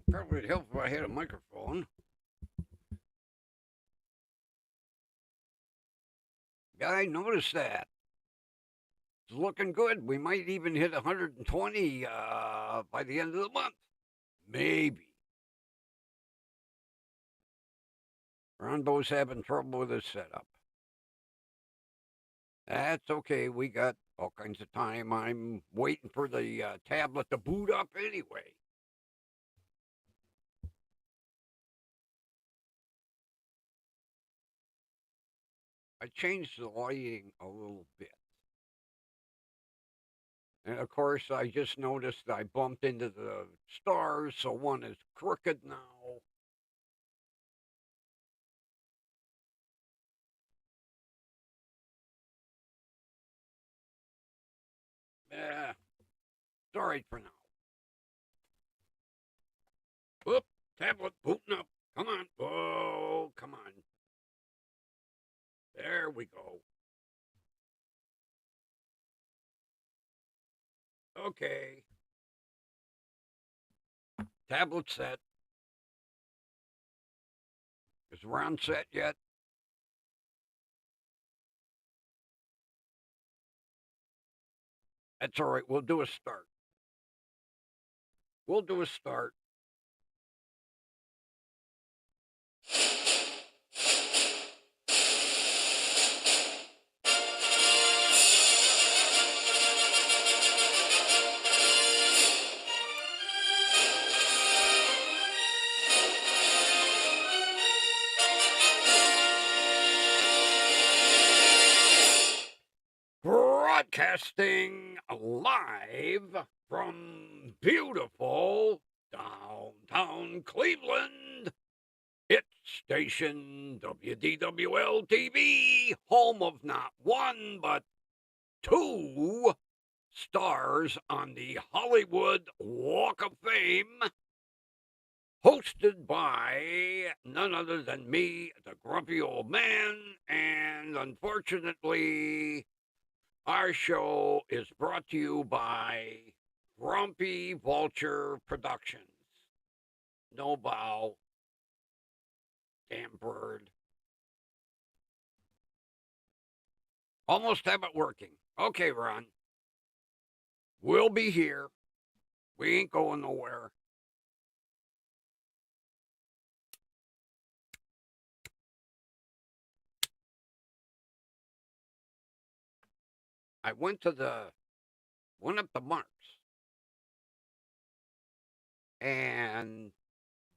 Probably would help if I had a microphone. Yeah, I noticed that. It's looking good. We might even hit 120 by the end of the month. Maybe. Rondo's having trouble with his setup. That's okay. We got all kinds of time. I'm waiting for the tablet to boot up anyway. I changed the lighting a little bit. And of course, I just noticed I bumped into the stars, so one is crooked now. Eh, it's all right for now. Whoop, tablet booting up. Come on. Oh, come on. There we go. Okay. Tablet set. Is Ron set yet? That's all right. We'll do a start. We'll do a start. Broadcasting live from beautiful downtown Cleveland. It's station WDWL TV, home of not one, but two stars on the Hollywood Walk of Fame, hosted by none other than me, the grumpy old man, and unfortunately, our show is brought to you by Grumpy Vulture Productions. No bow. Damn bird. Almost have it working. Okay, Ron. We'll be here. We ain't going nowhere. I went up to Mark's and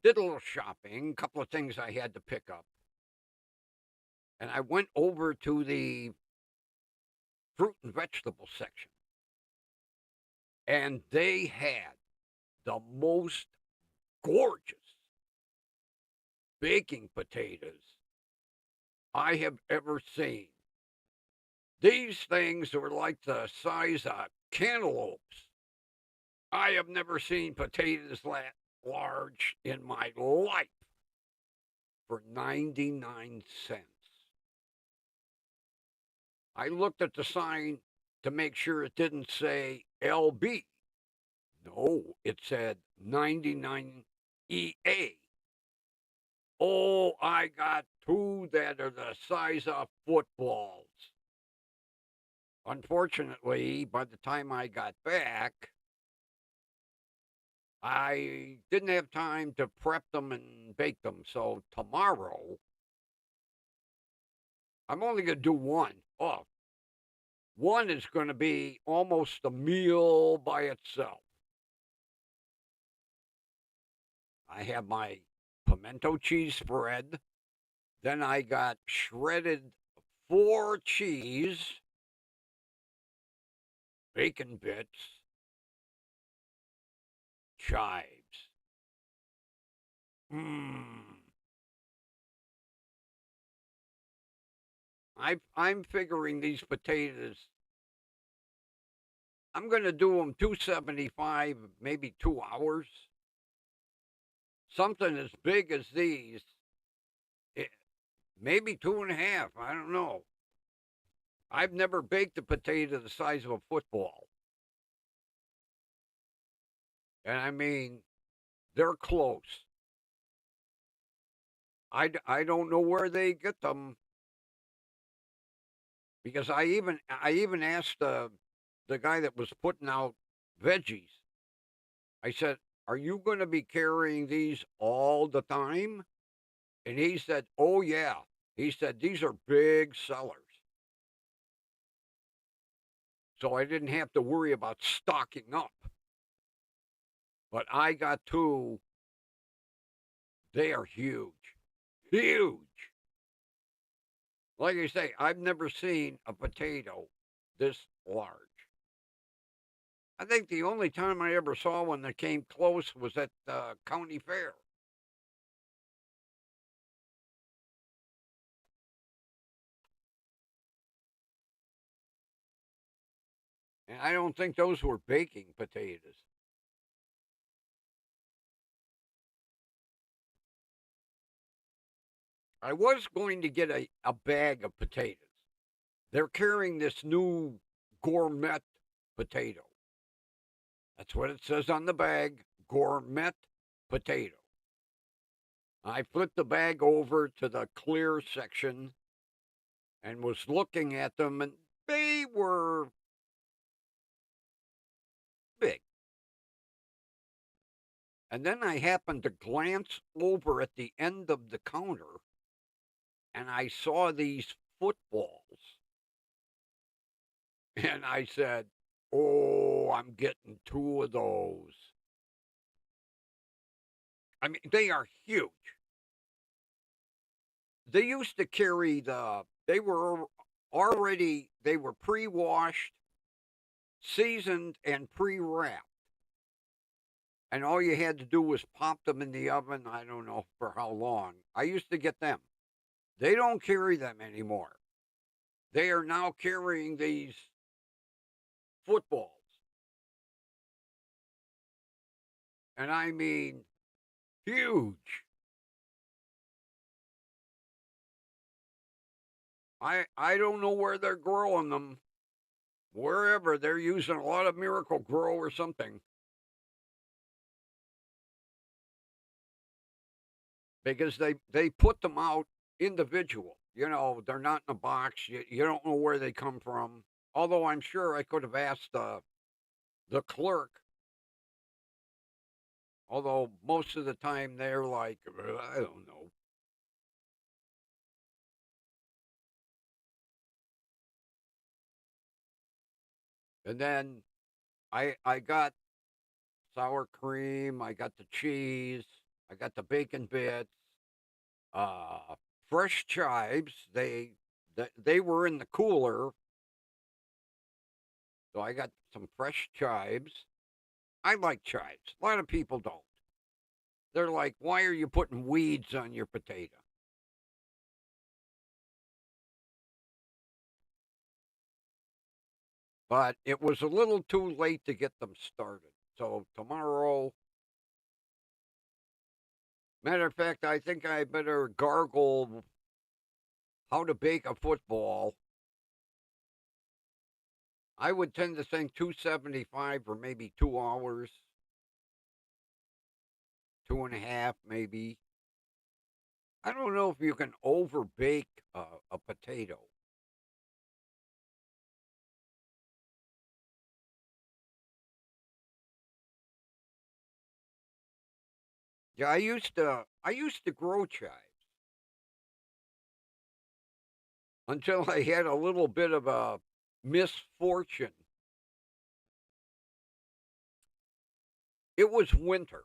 did a little shopping, a couple of things I had to pick up. And I went over to the fruit and vegetable section. And they had the most gorgeous baking potatoes I have ever seen. These things were like the size of cantaloupes. I have never seen potatoes that large in my life for 99 cents. I looked at the sign to make sure it didn't say LB. No, it said 99 EA. Oh, I got two that are the size of footballs. Unfortunately, by the time I got back, I didn't have time to prep them and bake them. So tomorrow, I'm only going to do one. Oh, one is going to be almost a meal by itself. I have my pimento cheese spread. Then I got shredded 4 cheese, bacon bits, chives. Mmm. I'm figuring these potatoes. I'm going to do them 275, maybe 2 hours. Something as big as these, it, maybe 2.5. I don't know. I've never baked a potato the size of a football. And I mean, They're close. I don't know where they get them because I even asked the guy that was putting out veggies. I said, "Are you going to be carrying these all the time?" And he said, "Oh yeah." He said, "These are big sellers." So I didn't have to worry about stocking up. But I got two. They are huge. Huge. Like I say, I've never seen a potato this large. I think the only time I ever saw one that came close was at the county fair. And I don't think those were baking potatoes. I was going to get a bag of potatoes. They're carrying this new gourmet potato. That's what it says on the bag, gourmet potato. I flipped the bag over to the clear section and was looking at them, and they were big. And then I happened to glance over at the end of the counter and I saw these footballs. And I said, "Oh, I'm getting two of those." I mean, they are huge. They used to carry they were pre washed, seasoned, and pre wrapped. And all you had to do was pop them in the oven. I don't know for how long. I used to get them. They don't carry them anymore. They are now carrying these footballs. And I mean, huge. I don't know where they're growing them. Wherever they're using a lot of Miracle Grow or something because they put them out individual. You know, they're not in a box. You don't know where they come from. Although I'm sure I could have asked the clerk. Although most of the time they're like, I don't know. And then I got sour cream. I got the cheese. I got the bacon bits. Uh, Fresh chives. They were in the cooler, so I got some fresh chives. I like chives. A lot of people don't. They're like, "Why are you putting weeds on your potato?" But it was a little too late to get them started. So tomorrow, matter of fact, I think I better gargle how to bake a football. I would tend to think 275 or maybe 2 hours, two and a half maybe. I don't know if you can over bake a potato. Yeah, I used to grow chives until I had a little bit of a misfortune. It was winter,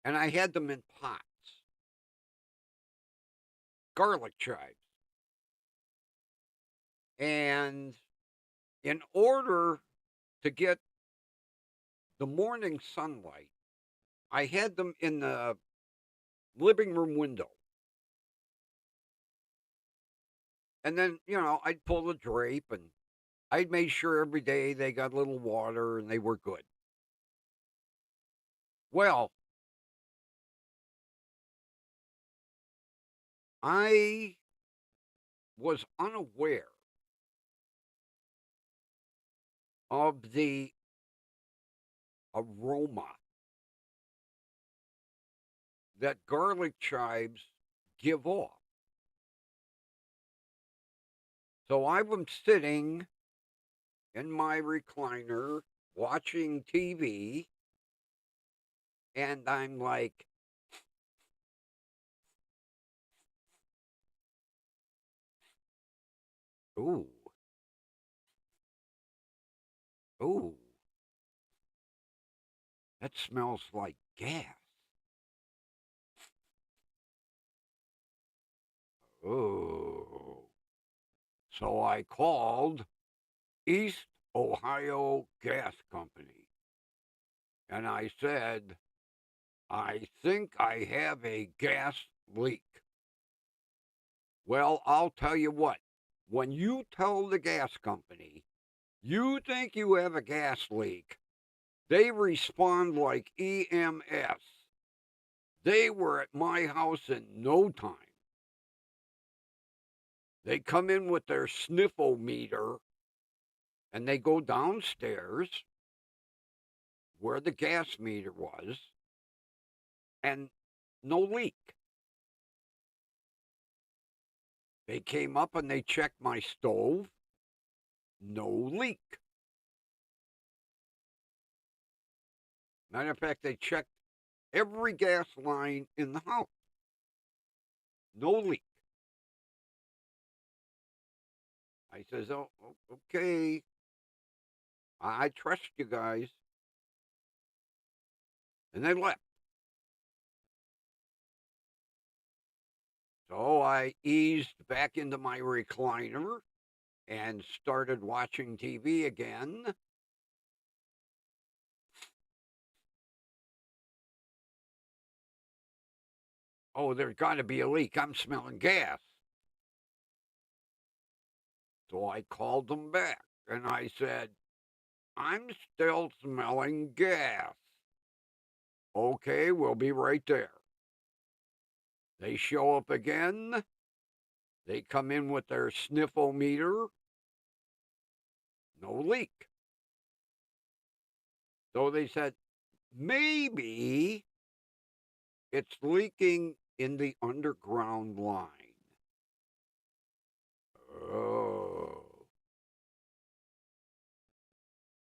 and I had them in pots, garlic chives. And in order to get the morning sunlight, I had them in the living room window. And then, I'd pull the drape and I'd make sure every day they got a little water and they were good. Well, I was unaware of the aroma that garlic chives give off. So I was sitting in my recliner watching TV, and I'm like, ooh, ooh, that smells like gas. Oh. So I called East Ohio Gas Company and I said, I think I have a gas leak. Well, I'll tell you what, when you tell the gas company you think you have a gas leak, they respond like EMS. They were at my house in no time. They come in with their sniffle-meter and they go downstairs where the gas meter was and no leak. They came up and they checked my stove, no leak. Matter of fact, they checked every gas line in the house, no leak. I says, oh, okay, I trust you guys. And they left. So I eased back into my recliner and started watching TV again. Oh, there's got to be a leak. I'm smelling gas. So I called them back and I said, I'm still smelling gas. Okay, we'll be right there. They show up again. They come in with their sniffle-meter. No leak. So they said, maybe it's leaking in the underground line. Oh.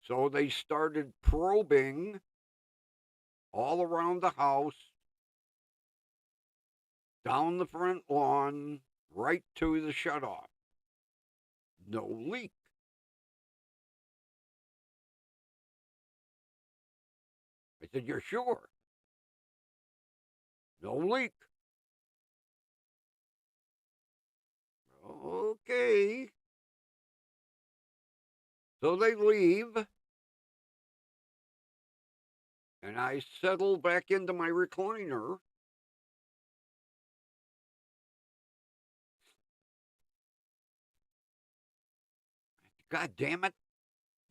So they started probing all around the house, down the front lawn, right to the shutoff. No leak. I said, you're sure? No leak. Okay. So they leave, and I settle back into my recliner. God damn it.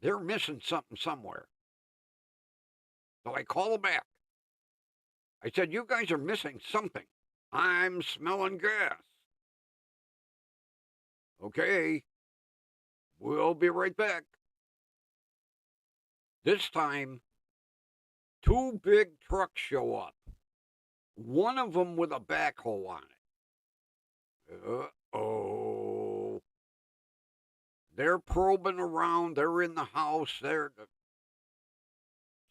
They're missing something somewhere. So I call them back. I said, you guys are missing something. I'm smelling gas. Okay. We'll be right back. This time, two big trucks show up. One of them with a backhoe on it. Uh-oh. They're probing around. They're in the house.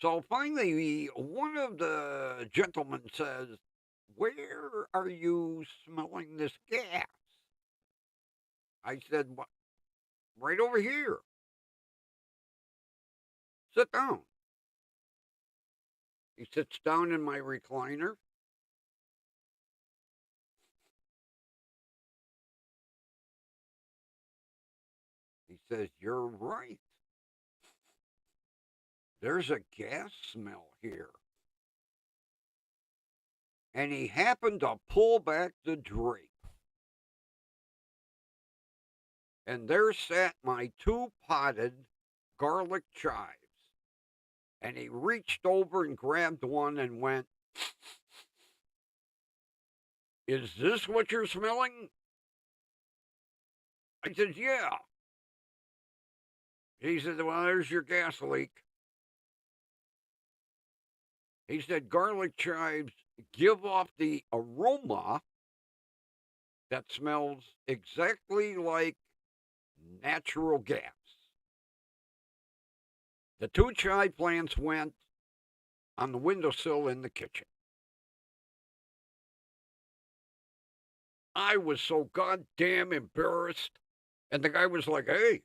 So finally, one of the gentlemen says, where are you smelling this gas? I said, what? Right over here. Sit down. He sits down in my recliner. He says, you're right. There's a gas smell here. And he happened to pull back the drape. And there sat my two potted garlic chives. And he reached over and grabbed one and went, is this what you're smelling? I said, yeah. He said, well, there's your gas leak. He said garlic chives give off the aroma that smells exactly like natural gas. The 2 chive plants went on the windowsill in the kitchen. I was so goddamn embarrassed. And the guy was like, hey,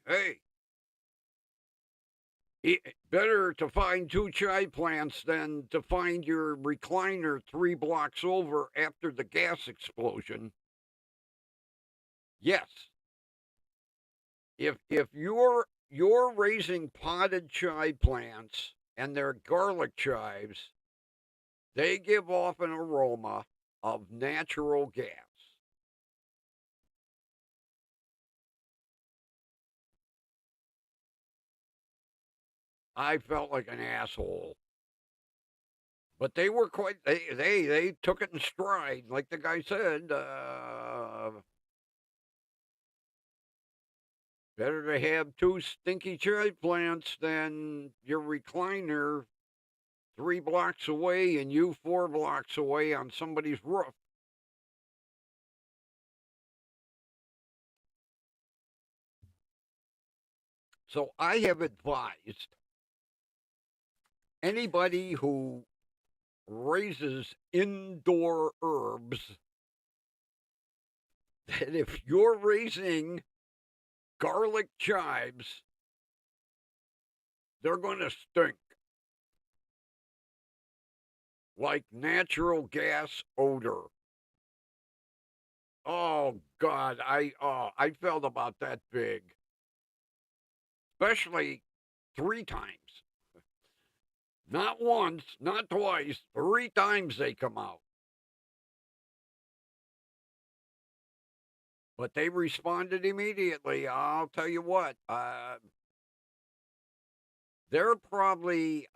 better to find 2 chive plants than to find your recliner 3 blocks over after the gas explosion. Yes. If you're raising potted chive plants and they're garlic chives, they give off an aroma of natural gas. I felt like an asshole. But they were quite they took it in stride, like the guy said. Better to have 2 stinky chive plants than your recliner 3 blocks away and you 4 blocks away on somebody's roof. So I have advised anybody who raises indoor herbs that if you're raising garlic chives, they're going to stink like natural gas odor. Oh God, I felt about that big, especially 3 times. Not once, not twice, 3 times they come out. But they responded immediately. I'll tell you what, they're probably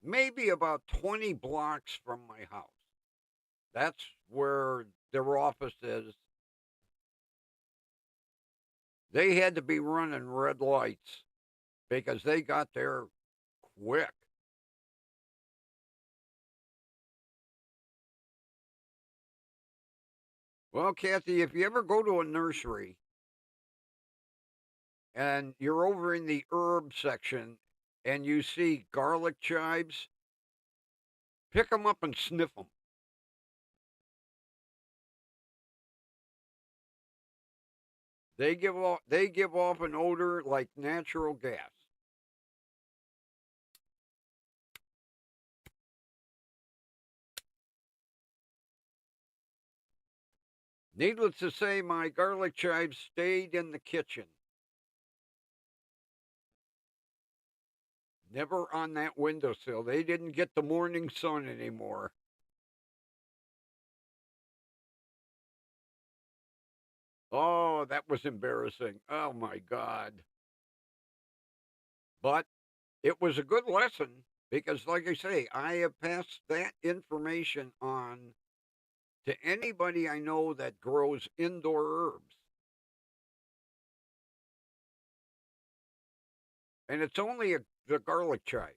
maybe about 20 blocks from my house. That's where their office is. They had to be running red lights because they got there quick. Well, Kathy, if you ever go to a nursery and you're over in the herb section and you see garlic chives, pick them up and sniff them. They give off an odor like natural gas. Needless to say, my garlic chives stayed in the kitchen. Never on that windowsill. They didn't get the morning sun anymore. Oh, that was embarrassing. Oh my God. But it was a good lesson because, like I say, I have passed that information on to anybody I know that grows indoor herbs. And it's only the garlic chive.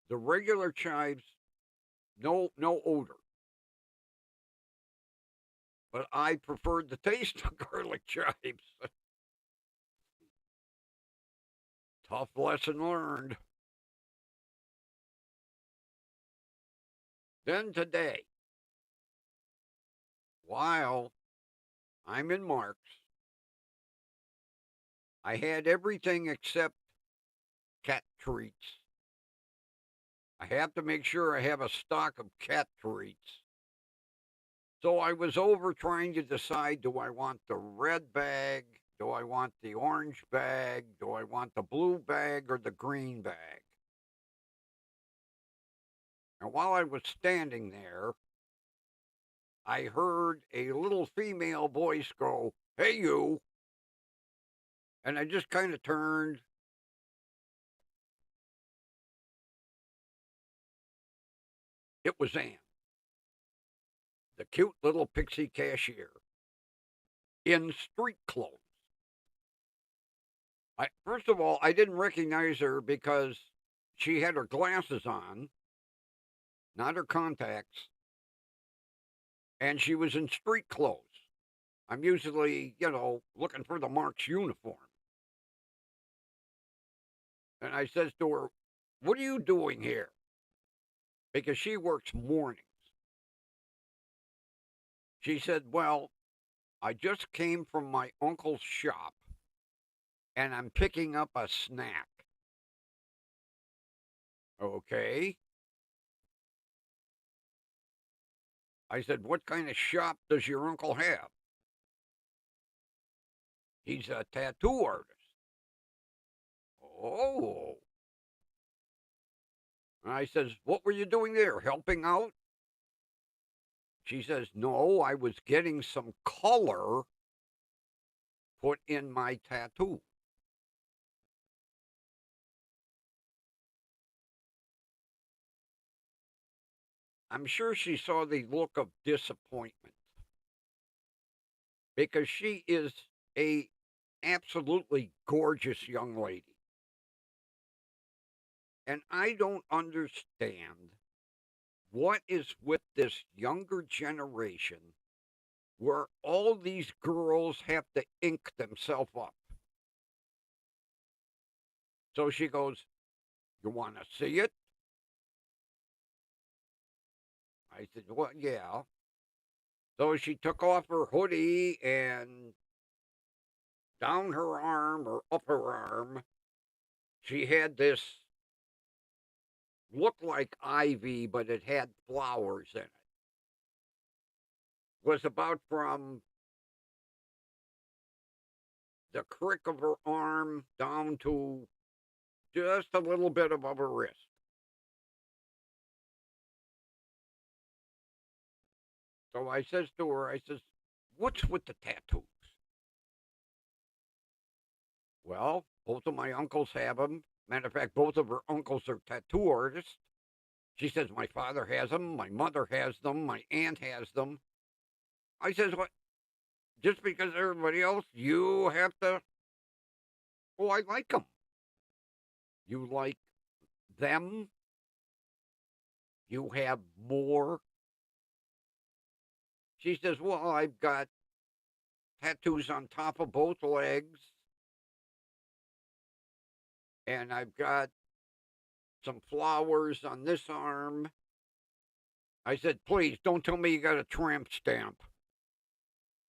The regular chives, no odor. But I preferred the taste of garlic chives. Tough lesson learned. Then today, while I'm in Mark's, I had everything except cat treats. I have to make sure I have a stock of cat treats. So I was over trying to decide, do I want the red bag? Do I want the orange bag? Do I want the blue bag or the green bag? And while I was standing there, I heard a little female voice go, "Hey, you." And I just kind of turned. It was Ann, the cute little pixie cashier, in street clothes. First of all, I didn't recognize her because she had her glasses on, not her contacts, and she was in street clothes. I'm usually, looking for the Mark's uniform. And I says to her, "What are you doing here?" Because she works mornings. She said, "Well, I just came from my uncle's shop and I'm picking up a snack." Okay. I said, "What kind of shop does your uncle have?" "He's a tattoo artist." "Oh." And I says, "What were you doing there? Helping out?" She says, "No, I was getting some color put in my tattoo." I'm sure she saw the look of disappointment because she is a absolutely gorgeous young lady. And I don't understand what is with this younger generation where all these girls have to ink themselves up. So she goes, "You want to see it?" I said, "Well, yeah." So she took off her hoodie and down her arm or up her arm, she had this looked like ivy, but it had flowers in it. Was about from the crick of her arm down to just a little bit above her wrist. So I says to her, I says, "What's with the tattoos?" "Well, both of my uncles have them. Matter of fact, both of her uncles are tattoo artists." She says, "My father has them, my mother has them, my aunt has them." I says, "What? Just because everybody else, you have to?" "Oh, I like them." "You like them? You have more?" She says, "Well, I've got tattoos on top of both legs, and I've got some flowers on this arm." I said, "Please don't tell me you got a tramp stamp."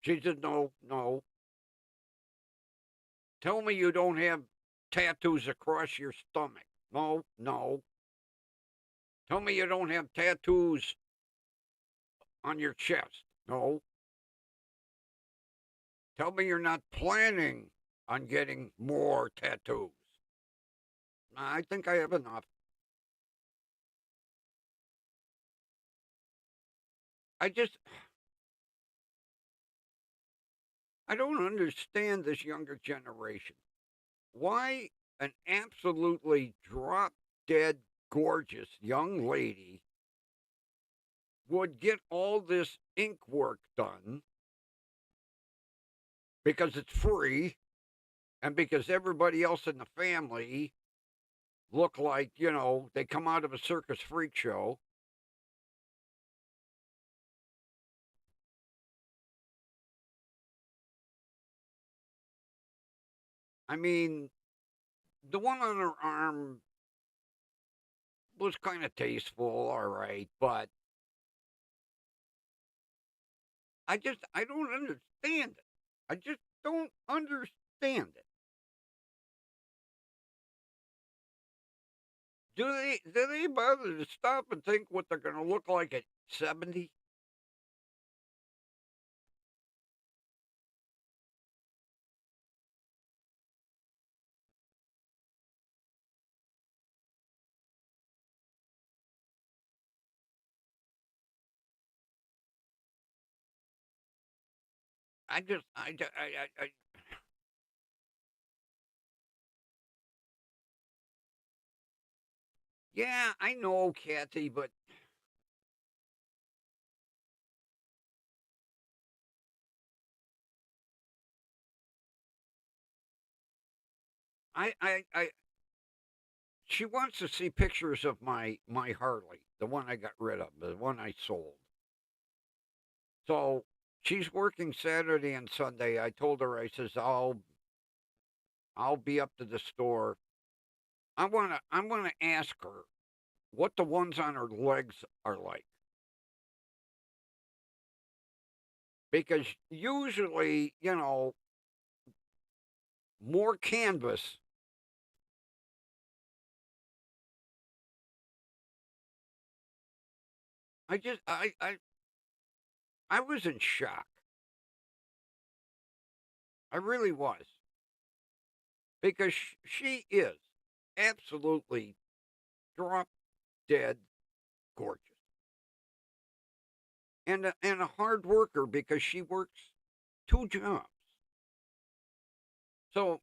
She said, "No, no." "Tell me you don't have tattoos across your stomach." "No, no." "Tell me you don't have tattoos on your chest." "No." "Tell me you're not planning on getting more tattoos." "I think I have enough." I just, I don't understand this younger generation. Why an absolutely drop dead gorgeous young lady would get all this ink work done because it's free and because everybody else in the family look like, they come out of a circus freak show. I mean, the one on her arm was kind of tasteful, all right, but I don't understand it. I just don't understand it. Do they bother to stop and think what they're going to look like at 70? I just I Yeah, I know, Kathy, but I she wants to see pictures of my Harley, the one I got rid of, the one I sold. So she's working Saturday and Sunday. I told her, I says, I'll be up to the store. I'm gonna ask her what the ones on her legs are like. Because usually, more canvas. I just I was in shock. I really was. Because she is absolutely drop dead gorgeous. And a hard worker because she works two jobs. So,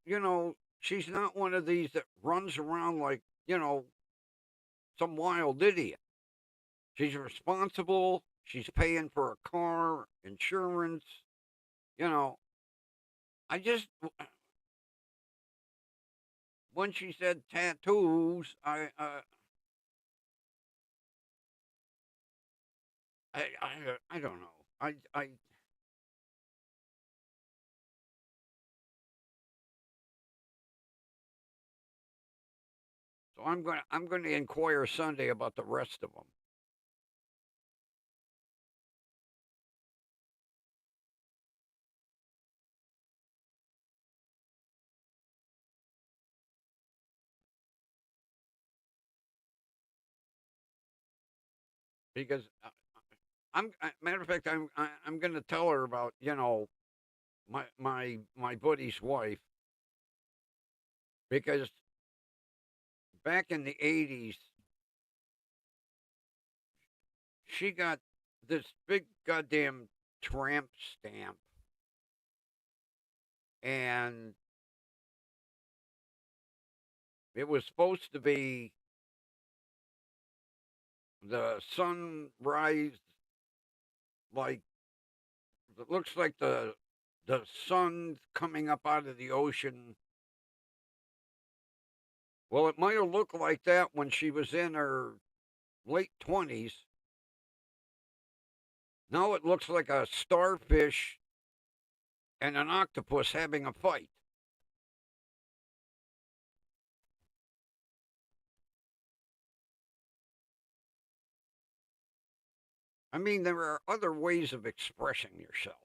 she's not one of these that runs around like, some wild idiot. She's responsible. She's paying for a car, insurance. You know, I just, when she said tattoos, I don't know. So I'm gonna inquire Sunday about the rest of them because matter of fact, I'm gonna tell her about my buddy's wife because back in the '80s she got this big goddamn tramp stamp, and it was supposed to be the sunrise, like it looks like the sun coming up out of the ocean. Well, it might have looked like that when she was in her late 20s. Now it looks like a starfish and an octopus having a fight. I mean, there are other ways of expressing yourself.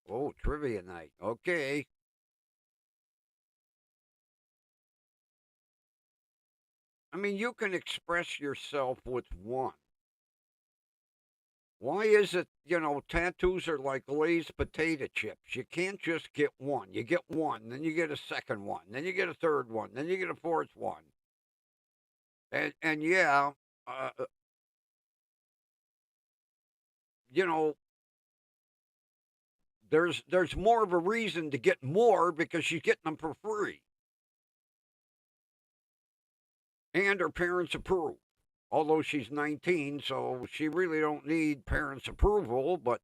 Oh, trivia night. Okay. I mean, you can express yourself with one. Why is it, tattoos are like Lay's potato chips? You can't just get one. You get one, then you get a second one, then you get a third one, then you get a fourth one. And yeah, uh, you know, there's more of a reason to get more because she's getting them for free, and her parents approve. Although she's 19, so she really don't need parents' approval. But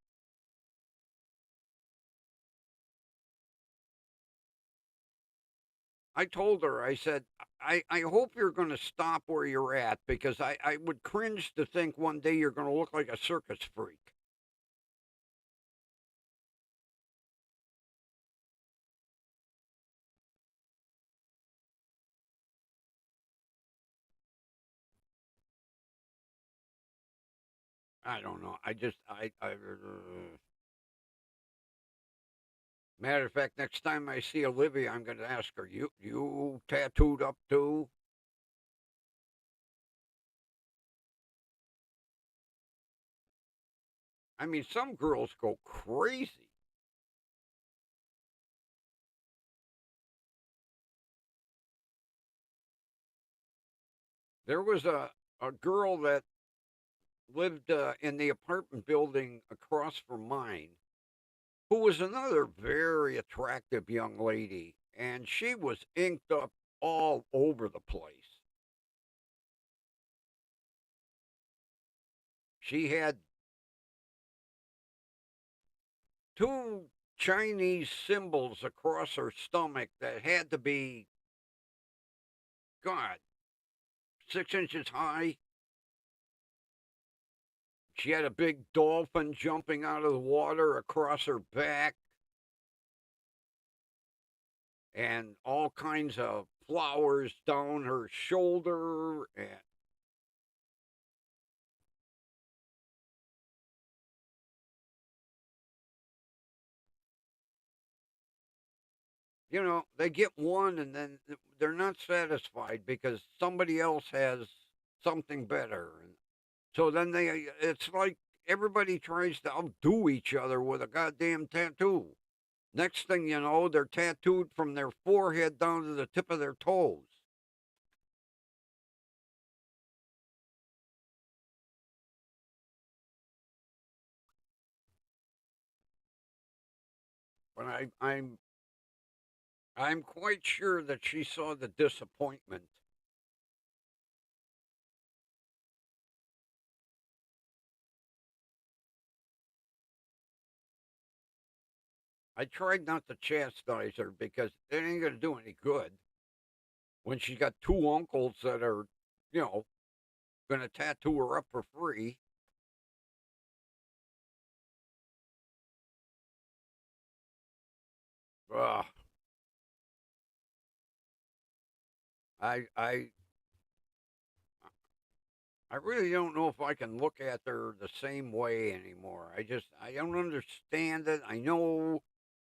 I told her, I said, I hope you're going to stop where you're at because I would cringe to think one day you're going to look like a circus freak. I don't know. Matter of fact, next time I see Olivia, I'm going to ask her, you tattooed up too? I mean, some girls go crazy. There was a girl that lived in the apartment building across from mine who was another very attractive young lady, and she was inked up all over the place. She had two Chinese symbols across her stomach that had to be, God, 6 inches high. She had a big dolphin jumping out of the water across her back and all kinds of flowers down her shoulder. And, they get one and then they're not satisfied because somebody else has something better. And so then it's like everybody tries to outdo each other with a goddamn tattoo. Next thing you know, they're tattooed from their forehead down to the tip of their toes. But I'm quite sure that she saw the disappointment. I tried not to chastise her because it ain't gonna do any good when she's got two uncles that are, you know, gonna tattoo her up for free. Ugh. I I I really don't know if I can look at her the same way anymore. I don't understand it. I know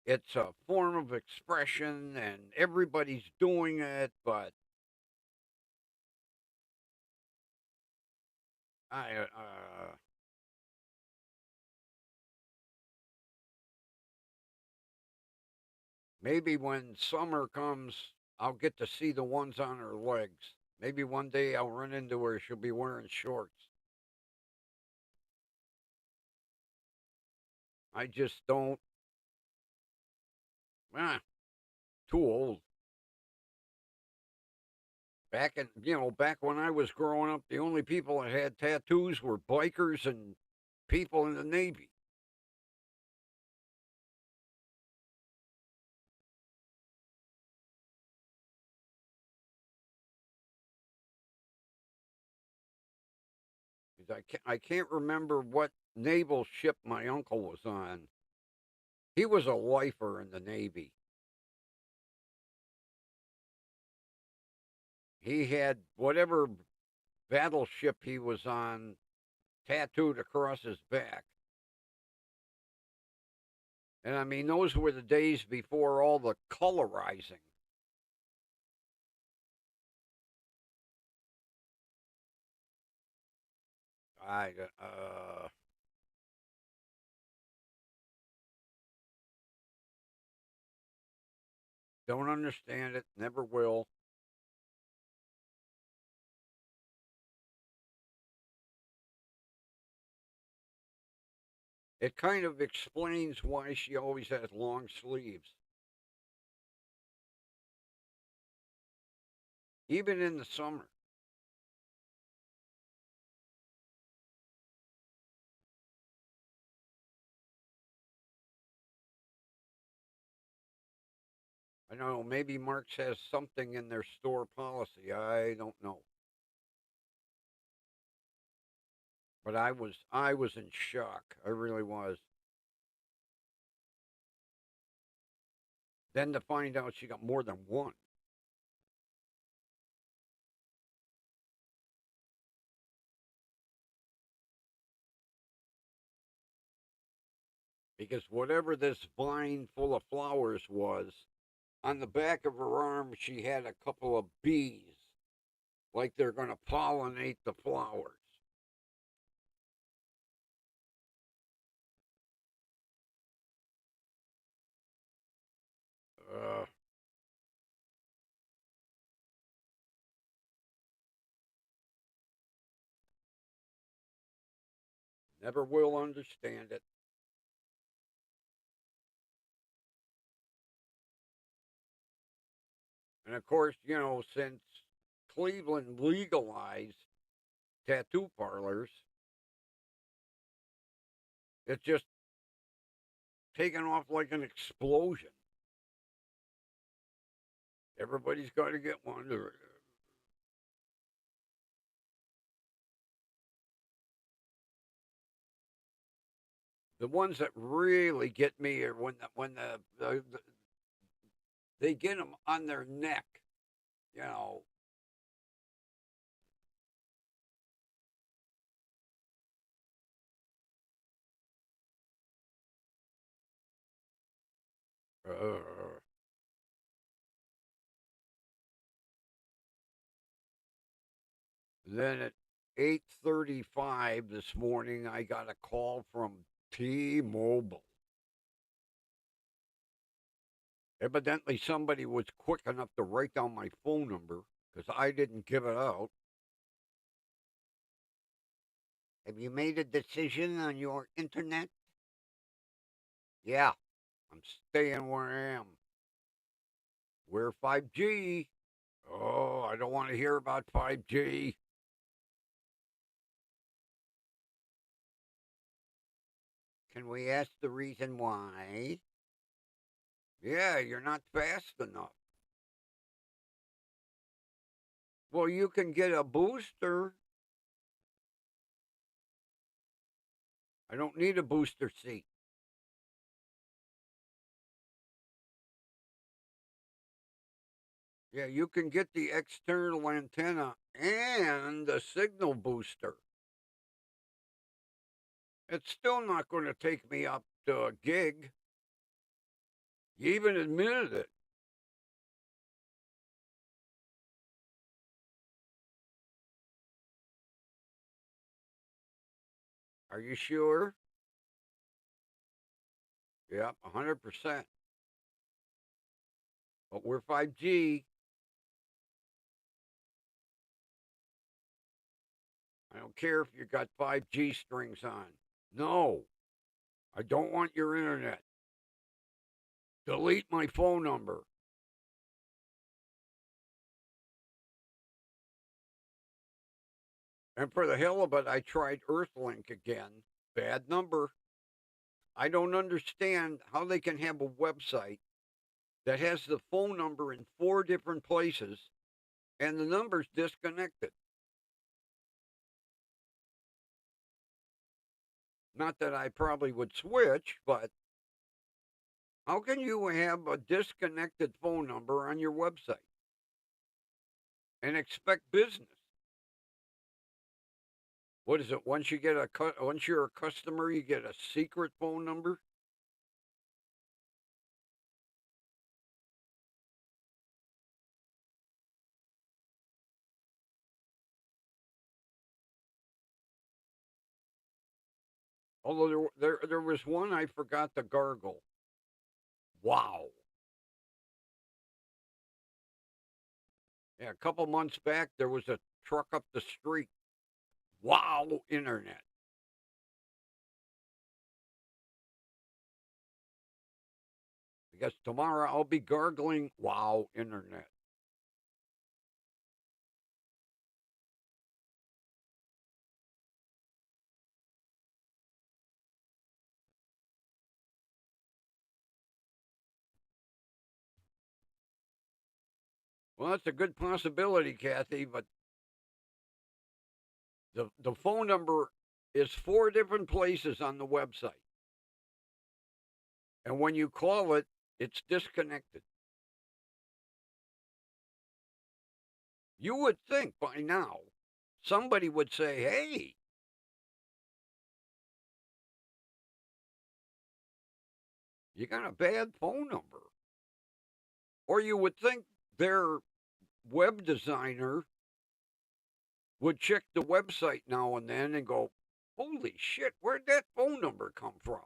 it's a form of expression and everybody's doing it, but I maybe when summer comes, I'll get to see the ones on her legs. Maybe one day I'll run into her. She'll be wearing shorts. I just don't. Ah, too old. Back when I was growing up, the only people that had tattoos were bikers and people in the Navy. 'Cause I can't remember what naval ship my uncle was on. He was a lifer in the Navy. He had whatever battleship he was on tattooed across his back. And I mean, those were the days before all the colorizing. I don't understand it, never will. It kind of explains why she always has long sleeves, even in the summer. I don't know, maybe Marx has something in their store policy. I don't know. But I was in shock. I really was. Then to find out she got more than one. Because whatever this vine full of flowers was, on the back of her arm she had a couple of bees, like they're going to pollinate the flowers. Uh, Never will understand it. And of course, since Cleveland legalized tattoo parlors, it's just taking off like an explosion. Everybody's got to get one. The ones that really get me are when they get them on their neck, you know. Uh, then at 8:35 this morning, I got a call from T-Mobile. Evidently, somebody was quick enough to write down my phone number because I didn't give it out. Have you made a decision on your internet? Yeah, I'm staying where I am. We're 5G. Oh, I don't want to hear about 5G. Can we ask the reason why? Yeah, you're not fast enough. Well, you can get a booster. I don't need a booster seat. Yeah, you can get the external antenna and the signal booster. It's still not going to take me up to a gig. You even admitted it. Are you sure? Yep, 100%. But we're 5G. I don't care if you got 5G strings on. No, I don't want your internet. Delete my phone number. And for the hell of it, I tried Earthlink again. Bad number. I don't understand how they can have a website that has the phone number in 4 different places and the number's disconnected. Not that I probably would switch, but how can you have a disconnected phone number on your website and expect business? What is it? Once you're a customer, you get a secret phone number. Although there was one I forgot to gargle. Wow. Yeah, a couple months back there was a truck up the street. Wow, internet. Because tomorrow I'll be gargling. Wow, internet. Well, that's a good possibility, Kathy, but the phone number is 4 different places on the website. And when you call it, it's disconnected. You would think by now somebody would say, hey, you got a bad phone number. Or you would think their web designer would check the website now and then and go, holy shit, where'd that phone number come from?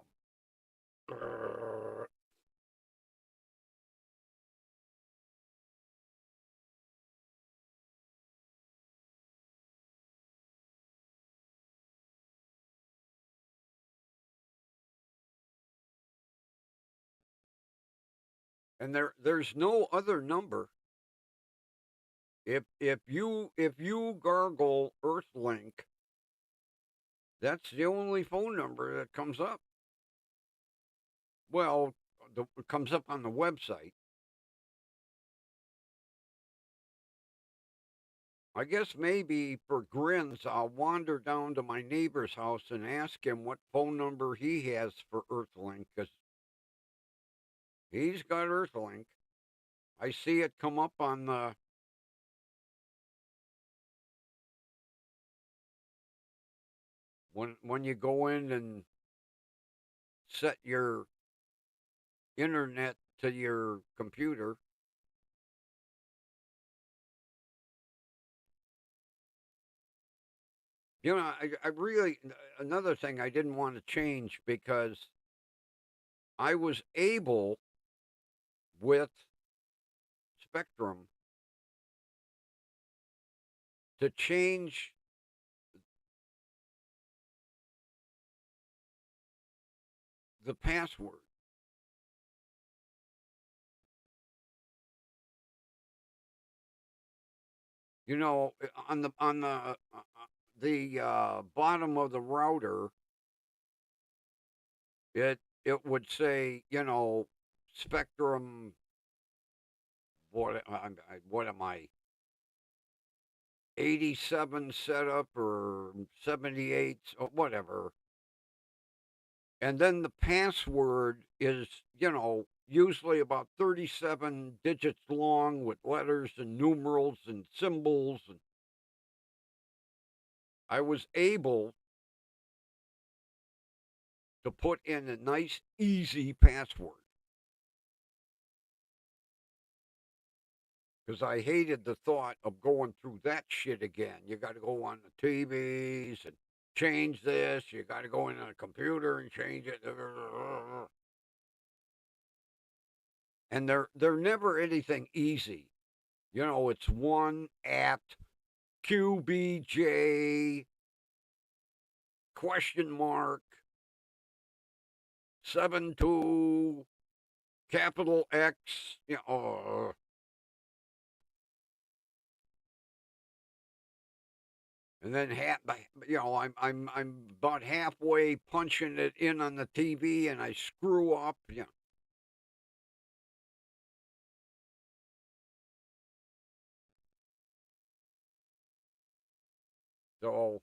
And there's no other number. If you gargle Earthlink, that's the only phone number that comes up. Well, it comes up on the website. I guess maybe for grins, I'll wander down to my neighbor's house and ask him what phone number he has for Earthlink, because he's got Earthlink. I see it come up on the when you go in and set your internet to your computer. You know, I really, another thing I didn't want to change because I was able with Spectrum to change the password. You know, on the bottom of the router, it would say, you know, Spectrum. What am I? 87 setup or 78 or whatever. And then the password is, you know, usually about 37 digits long with letters and numerals and symbols. And I was able to put in a nice, easy password because I hated the thought of going through that shit again. You got to go on the TVs and change this. You got to go in on a computer and change it. And they're never anything easy. You know, it's one at QBJ question mark 72 capital X. You know, and then you know, I'm about halfway punching it in on the TV, and I screw up. You know. So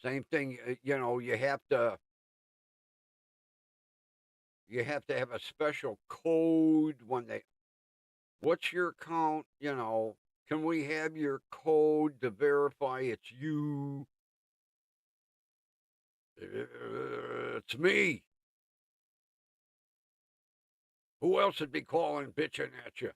same thing. You know, you have to have a special code when they. What's your account? You know, can we have your code to verify it's you? It's me. Who else would be calling bitching at you?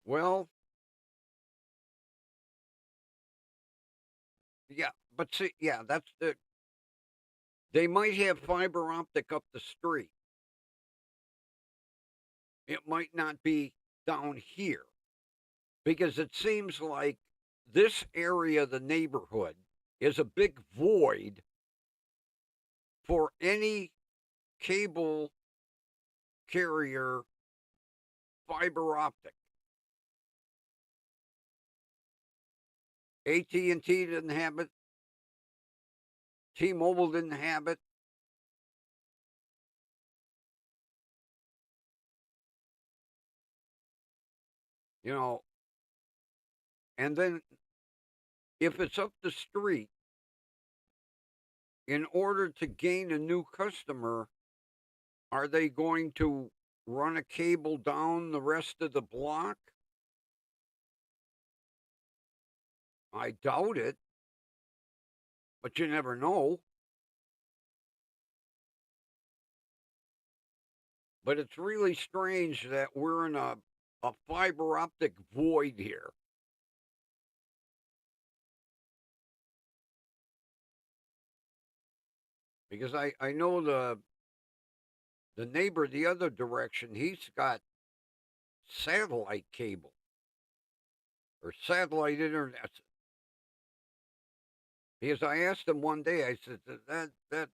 Well, yeah, but see, yeah, that's the. They might have fiber optic up the street. It might not be down here because it seems like this area of the neighborhood is a big void for any cable carrier fiber optic. AT&T didn't have it. T-Mobile didn't have it. You know, and then if it's up the street, in order to gain a new customer, are they going to run a cable down the rest of the block? I doubt it, but you never know. But it's really strange that we're in a fiber optic void here. Because I know The neighbor the other direction, he's got satellite cable or satellite internet. Because I asked him one day, I said, that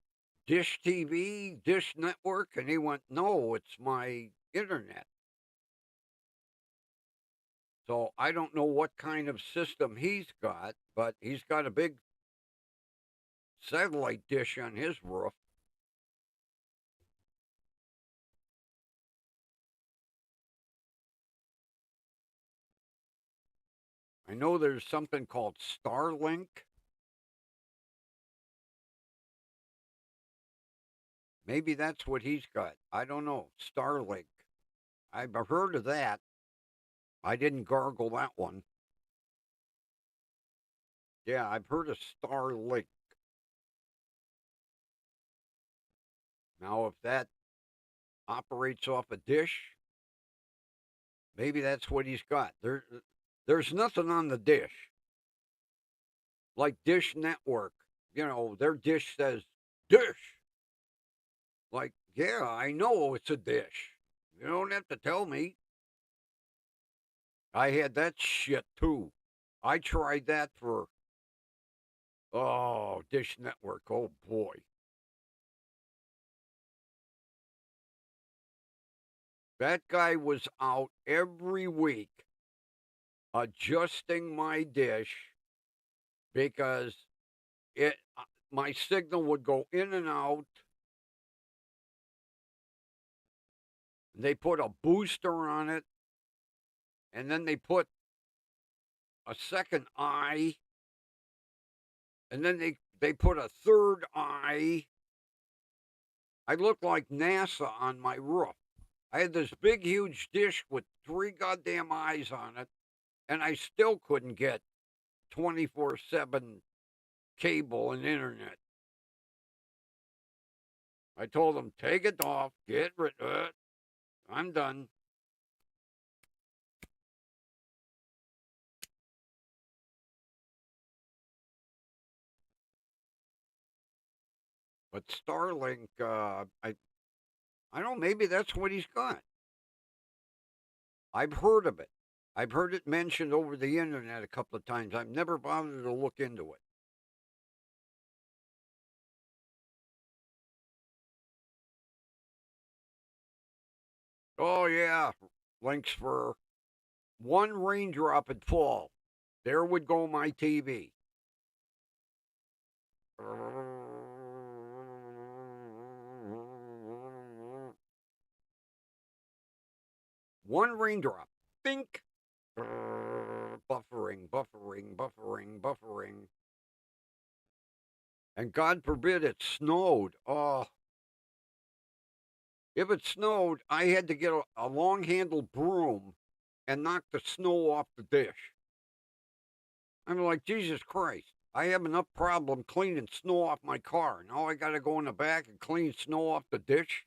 Dish TV, Dish Network? And he went, no, it's my internet. So I don't know what kind of system he's got, but he's got a big satellite dish on his roof. I know there's something called Starlink. Maybe that's what he's got. I don't know. Starlink. I've heard of that. I didn't gargle that one. Yeah, I've heard of Starlink. Now, if that operates off a dish, maybe that's what he's got. There's nothing on the dish. Like Dish Network, their dish says dish. Like, yeah, I know it's a dish. You don't have to tell me. I had that shit too. I tried that for, Dish Network. Oh boy. That guy was out every week adjusting my dish because my signal would go in and out. They put a booster on it, and then they put a second eye, and then they put a third eye. I looked like NASA on my roof. I had this big, huge dish with 3 goddamn eyes on it, and I still couldn't get 24/7 cable and internet. I told them, take it off, get rid of it. I'm done. But Starlink, I don't know, maybe that's what he's got. I've heard of it. I've heard it mentioned over the internet a couple of times. I've never bothered to look into it. Oh, yeah. Links for one raindrop would fall. There would go my TV. One raindrop. Think. Buffering, buffering, buffering, buffering. And God forbid it snowed. Oh, if it snowed, I had to get a long handled broom and knock the snow off the dish. I'm like, Jesus Christ, I have enough problem cleaning snow off my car. Now I got to go in the back and clean snow off the dish.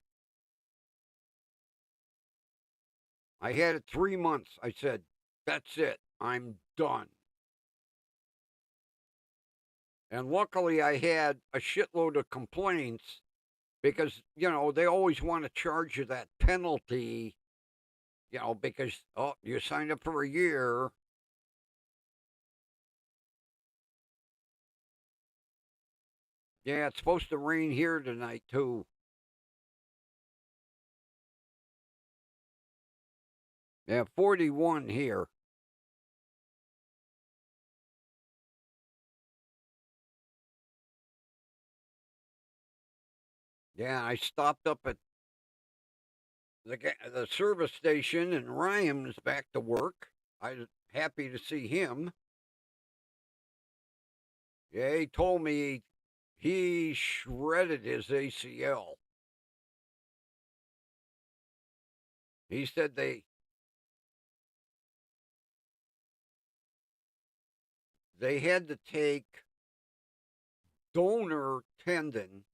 I had it 3 months. I said, that's it. I'm done. And luckily, I had a shitload of complaints because, they always want to charge you that penalty, because, you signed up for a year. Yeah, it's supposed to rain here tonight, too. Yeah, 41 here. Yeah, I stopped up at the service station, and Ryan's back to work. I'm happy to see him. Yeah, he told me he shredded his ACL. He said they had to take donor tendon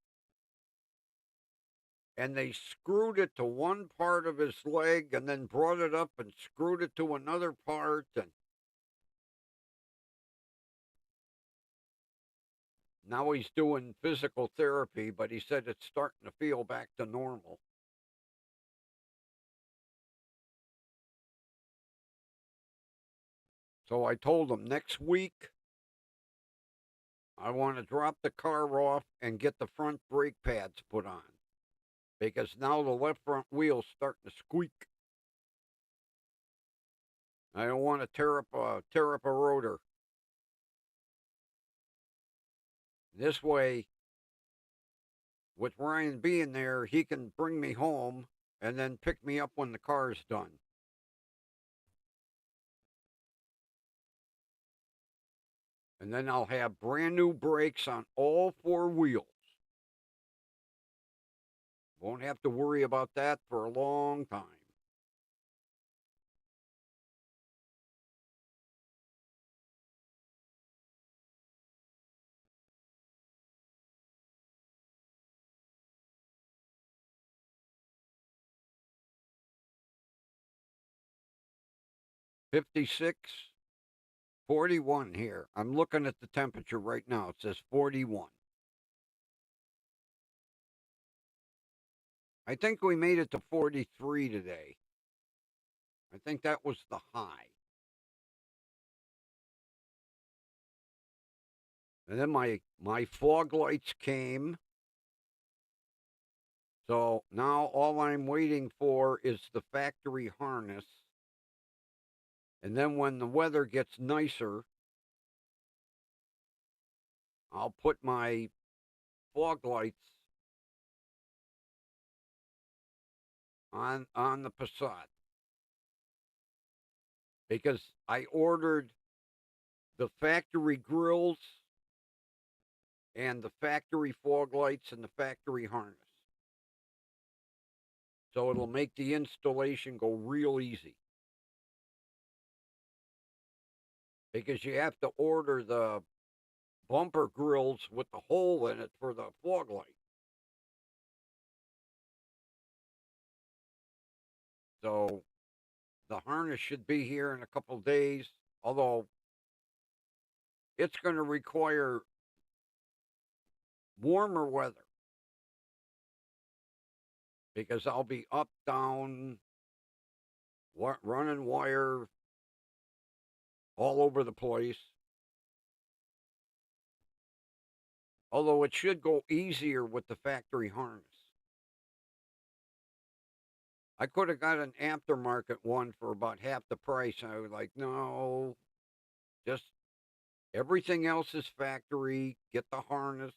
and they screwed it to one part of his leg and then brought it up and screwed it to another part. And now he's doing physical therapy, but he said it's starting to feel back to normal. So I told him next week I want to drop the car off and get the front brake pads put on because now the left front wheel's starting to squeak. I don't want to tear up a rotor. This way, with Ryan being there, he can bring me home and then pick me up when the car's done. And then I'll have brand new brakes on all four wheels. Won't have to worry about that for a long time. '56, 41 here. I'm looking at the temperature right now. It says 41. I think we made it to 43 today. I think that was the high. And then my fog lights came. So now all I'm waiting for is the factory harness. And then when the weather gets nicer, I'll put my fog lights on the Passat because I ordered the factory grills and the factory fog lights and the factory harness. So it'll make the installation go real easy. Because you have to order the bumper grills with the hole in it for the fog light. So the harness should be here in a couple of days, although it's going to require warmer weather because I'll be up, down, running wire all over the place. Although it should go easier with the factory harness. I could have got an aftermarket one for about half the price. I was like, no, just everything else is factory. Get the harness.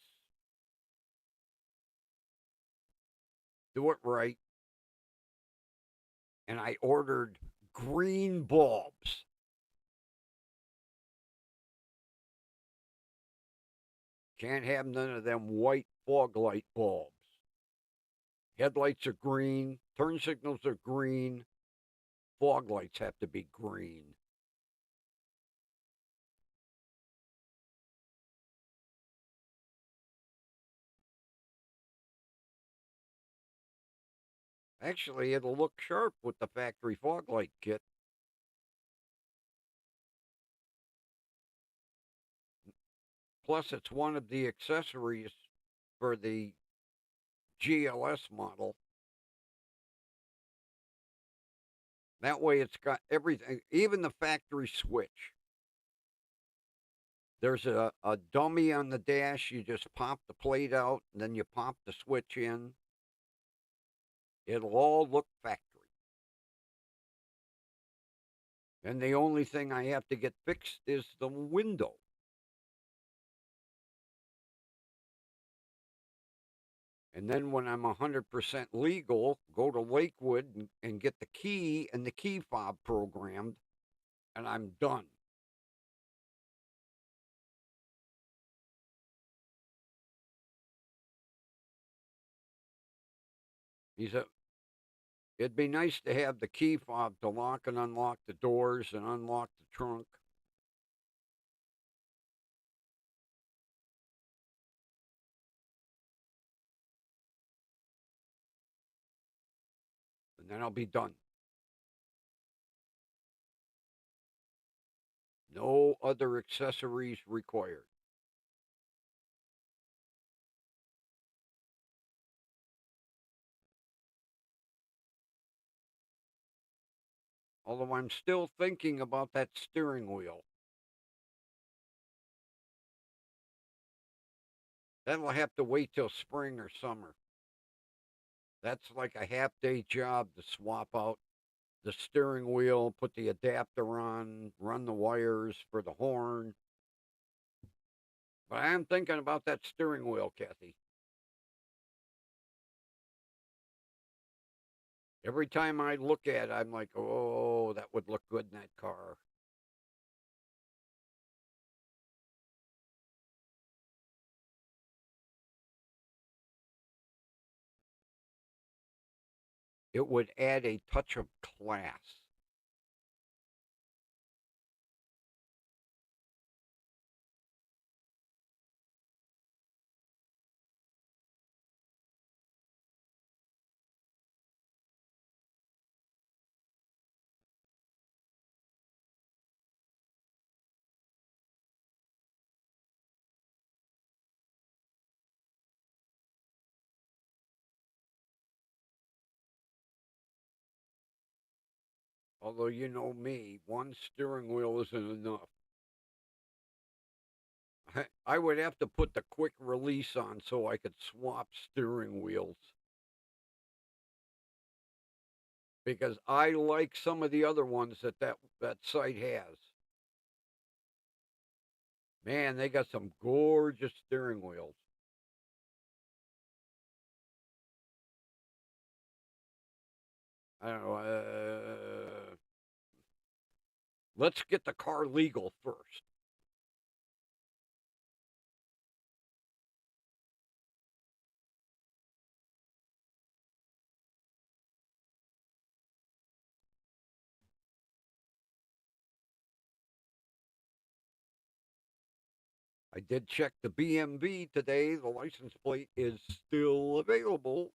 Do it right. And I ordered green bulbs. Can't have none of them white fog light bulbs. Headlights are green. Turn signals are green. Fog lights have to be green. Actually, it'll look sharp with the factory fog light kit. Plus, it's one of the accessories for the GLS model. That way it's got everything, even the factory switch. There's a dummy on the dash. You just pop the plate out, and then you pop the switch in. It'll all look factory. And the only thing I have to get fixed is the window. And then when I'm 100% legal, go to Lakewood and get the key and the key fob programmed, and I'm done. He said, it'd be nice to have the key fob to lock and unlock the doors and unlock the trunk. And then I'll be done. No other accessories required. Although I'm still thinking about that steering wheel. That'll have to wait till spring or summer. That's like a half-day job to swap out the steering wheel, put the adapter on, run the wires for the horn. But I am thinking about that steering wheel, Kathy. Every time I look at it, I'm like, oh, that would look good in that car. It would add a touch of class. Although you know me, one steering wheel isn't enough. I would have to put the quick release on so I could swap steering wheels because I like some of the other ones that site has. Man, they got some gorgeous steering wheels. I don't know. Let's get the car legal first. I did check the BMV today. The license plate is still available.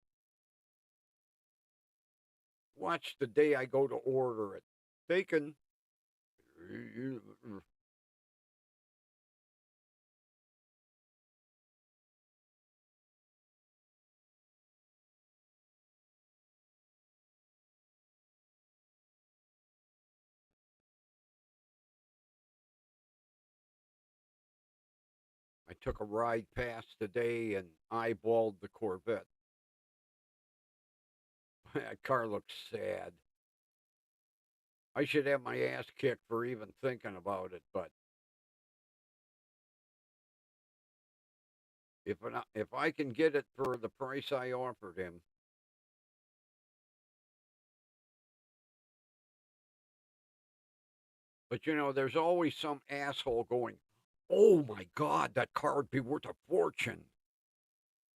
Watch the day I go to order it. Taken. I took a ride past today and eyeballed the Corvette. That car looks sad. I should have my ass kicked for even thinking about it, but if I can get it for the price I offered him, but you know, there's always some asshole going, "Oh my God, that car would be worth a fortune."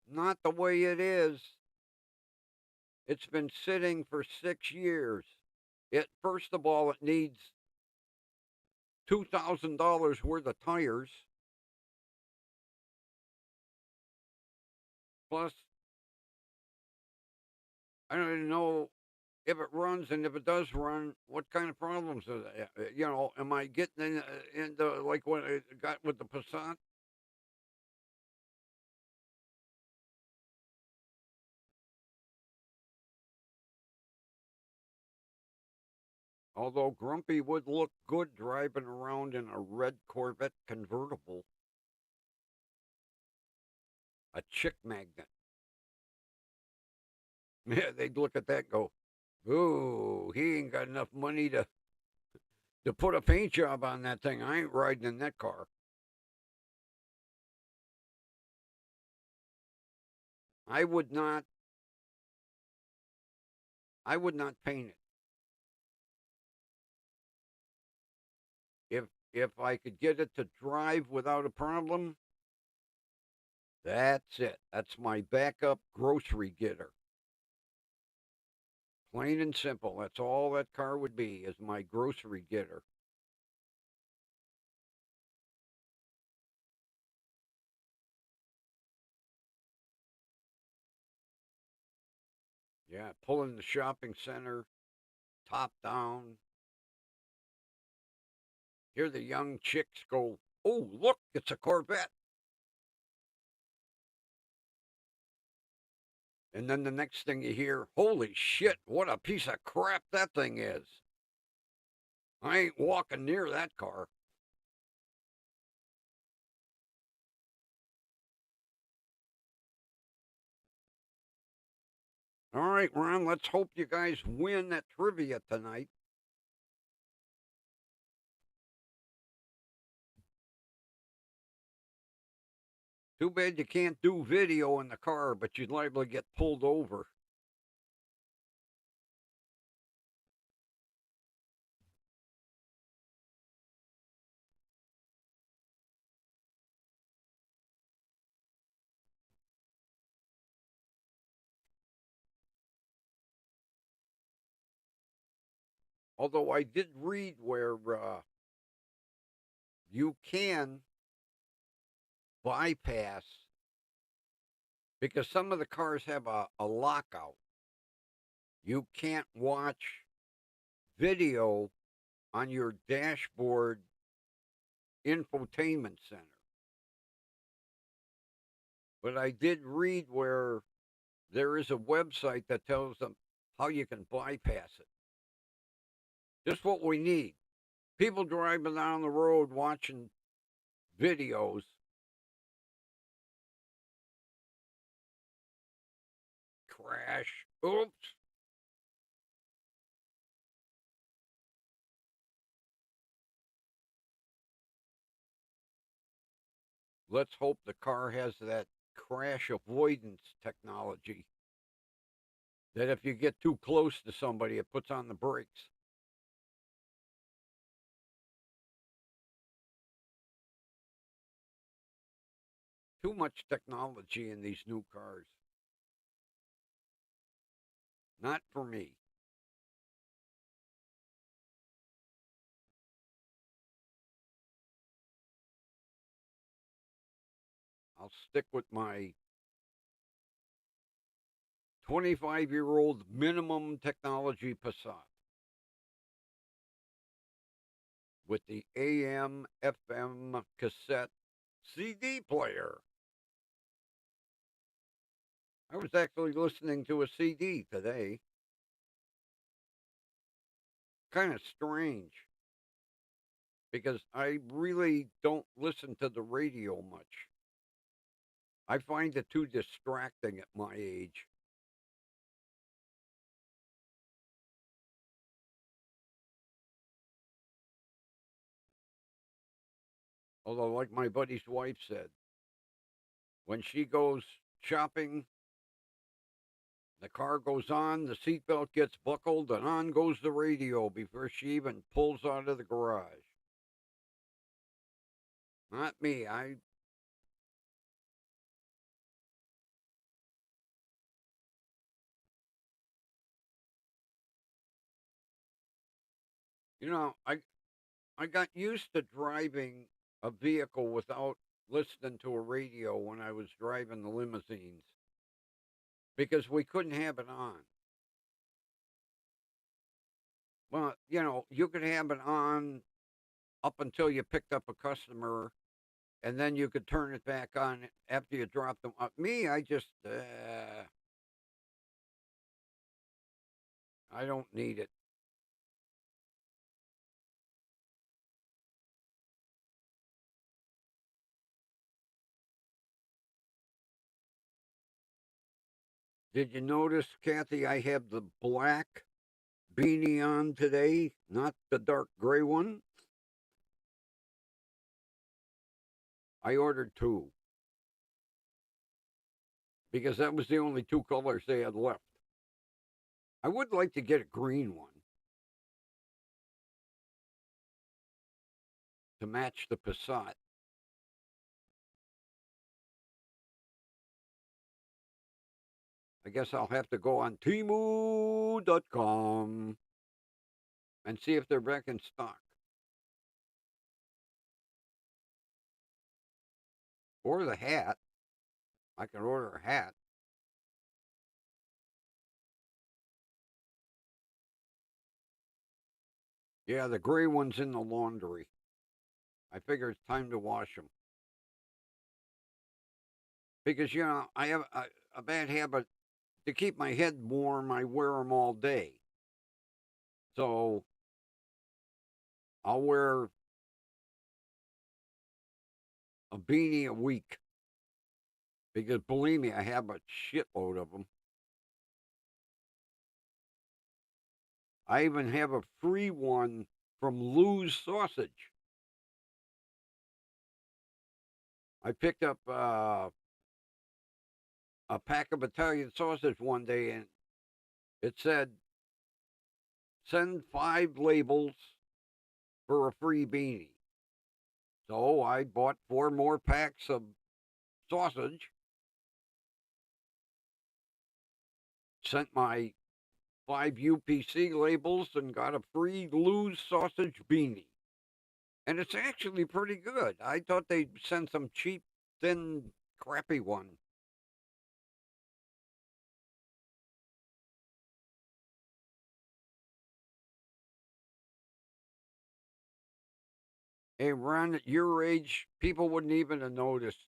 Not the way it is. It's been sitting for 6 years. It first of all, it needs $2,000 worth of tires. Plus, I don't even know if it runs, and if it does run, what kind of problems is it? You know, am I getting into like what I got with the Passat? Although Grumpy would look good driving around in a red Corvette convertible, a chick magnet. Yeah, they'd look at that and go, "Ooh, he ain't got enough money to put a paint job on that thing. I ain't riding in that car." I would not. I would not paint it if I could get it to drive without a problem. That's it. That's my backup grocery getter. Plain and simple. That's all that car would be is my grocery getter. Yeah, pulling the shopping center, top down. Hear the young chicks go, "Oh, look, it's a Corvette." And then the next thing you hear, "Holy shit, what a piece of crap that thing is." I ain't walking near that car. All right, Ron, let's hope you guys win that trivia tonight. Too bad you can't do video in the car, but you'd likely get pulled over. Although I did read where you can bypass, because some of the cars have a lockout. You can't watch video on your dashboard infotainment center. But I did read where there is a website that tells them how you can bypass it. Just what we need. People driving down the road watching videos. Crash. Oops. Let's hope the car has that crash avoidance technology that if you get too close to somebody, it puts on the brakes. Too much technology in these new cars. Not for me. I'll stick with my 25-year-old minimum technology Passat with the AM FM cassette CD player. I was actually listening to a CD today. Kind of strange because I really don't listen to the radio much. I find it too distracting at my age. Although, like my buddy's wife said, when she goes shopping, the car goes on, the seatbelt gets buckled, and on goes the radio before she even pulls out of the garage. Not me. You know, I got used to driving a vehicle without listening to a radio when I was driving the limousines because we couldn't have it on. Well, you could have it on up until you picked up a customer, and then you could turn it back on after you dropped them. Me, I don't need it. Did you notice, Kathy? I have the black beanie on today, not the dark gray one. I ordered two because that was the only two colors they had left. I would like to get a green one to match the Passat. I guess I'll have to go on Temu.com and see if they're back in stock. Or the hat. I can order a hat. Yeah, the gray one's in the laundry. I figure it's time to wash them. Because, I have a bad habit to keep my head warm. I wear them all day. So I'll wear a beanie a week because believe me, I have a shitload of them. I even have a free one from Lou's Sausage. I picked up a pack of Italian sausage one day and it said, send 5 labels for a free beanie. So I bought 4 more packs of sausage, sent my 5 UPC labels, and got a free Lou's Sausage beanie. And it's actually pretty good. I thought they'd send some cheap, thin, crappy one. Hey, Ron, at your age, people wouldn't even have noticed.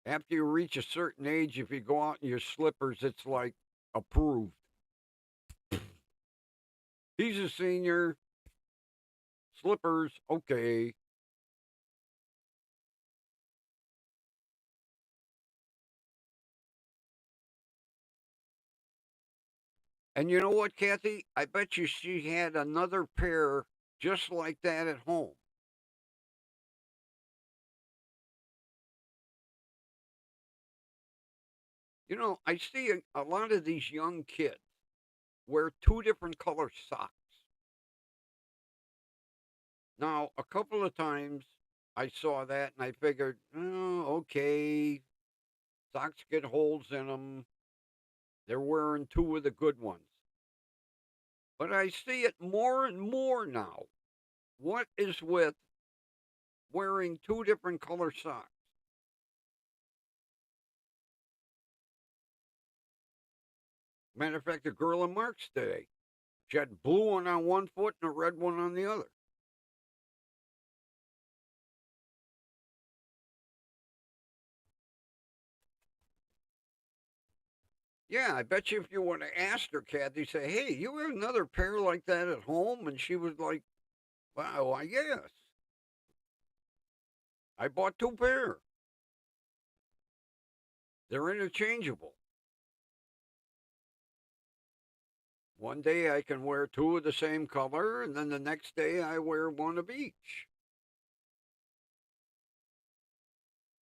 After you reach a certain age, if you go out in your slippers, it's like approved. He's a senior. Slippers, okay. And you know what, Kathy? I bet you she had another pair just like that at home. You know, I see a lot of these young kids wear 2 different color socks. Now, a couple of times I saw that and I figured, oh, okay, socks get holes in them. They're wearing 2 of the good ones. But I see it more and more now. What is with wearing 2 different color socks? Matter of fact, a girl in Marks today, she had blue one on one foot and a red one on the other. Yeah, I bet you if you would have asked her, Kathy, say, hey, you have another pair like that at home? And she was like, wow, I guess. I bought 2 pair. They're interchangeable. One day I can wear 2 of the same color, and then the next day I wear 1 of each.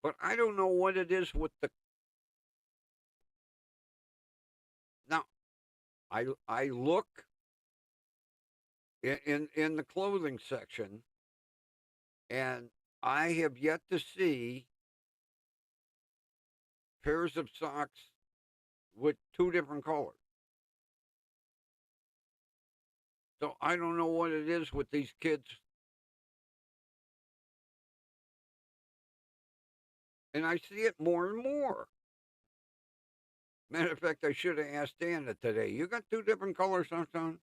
But I don't know what it is with the. Now, I look in the clothing section, and I have yet to see pairs of socks with 2 different colors. So I don't know what it is with these kids. And I see it more and more. Matter of fact, I should have asked Anna today. You got 2 different color socks on?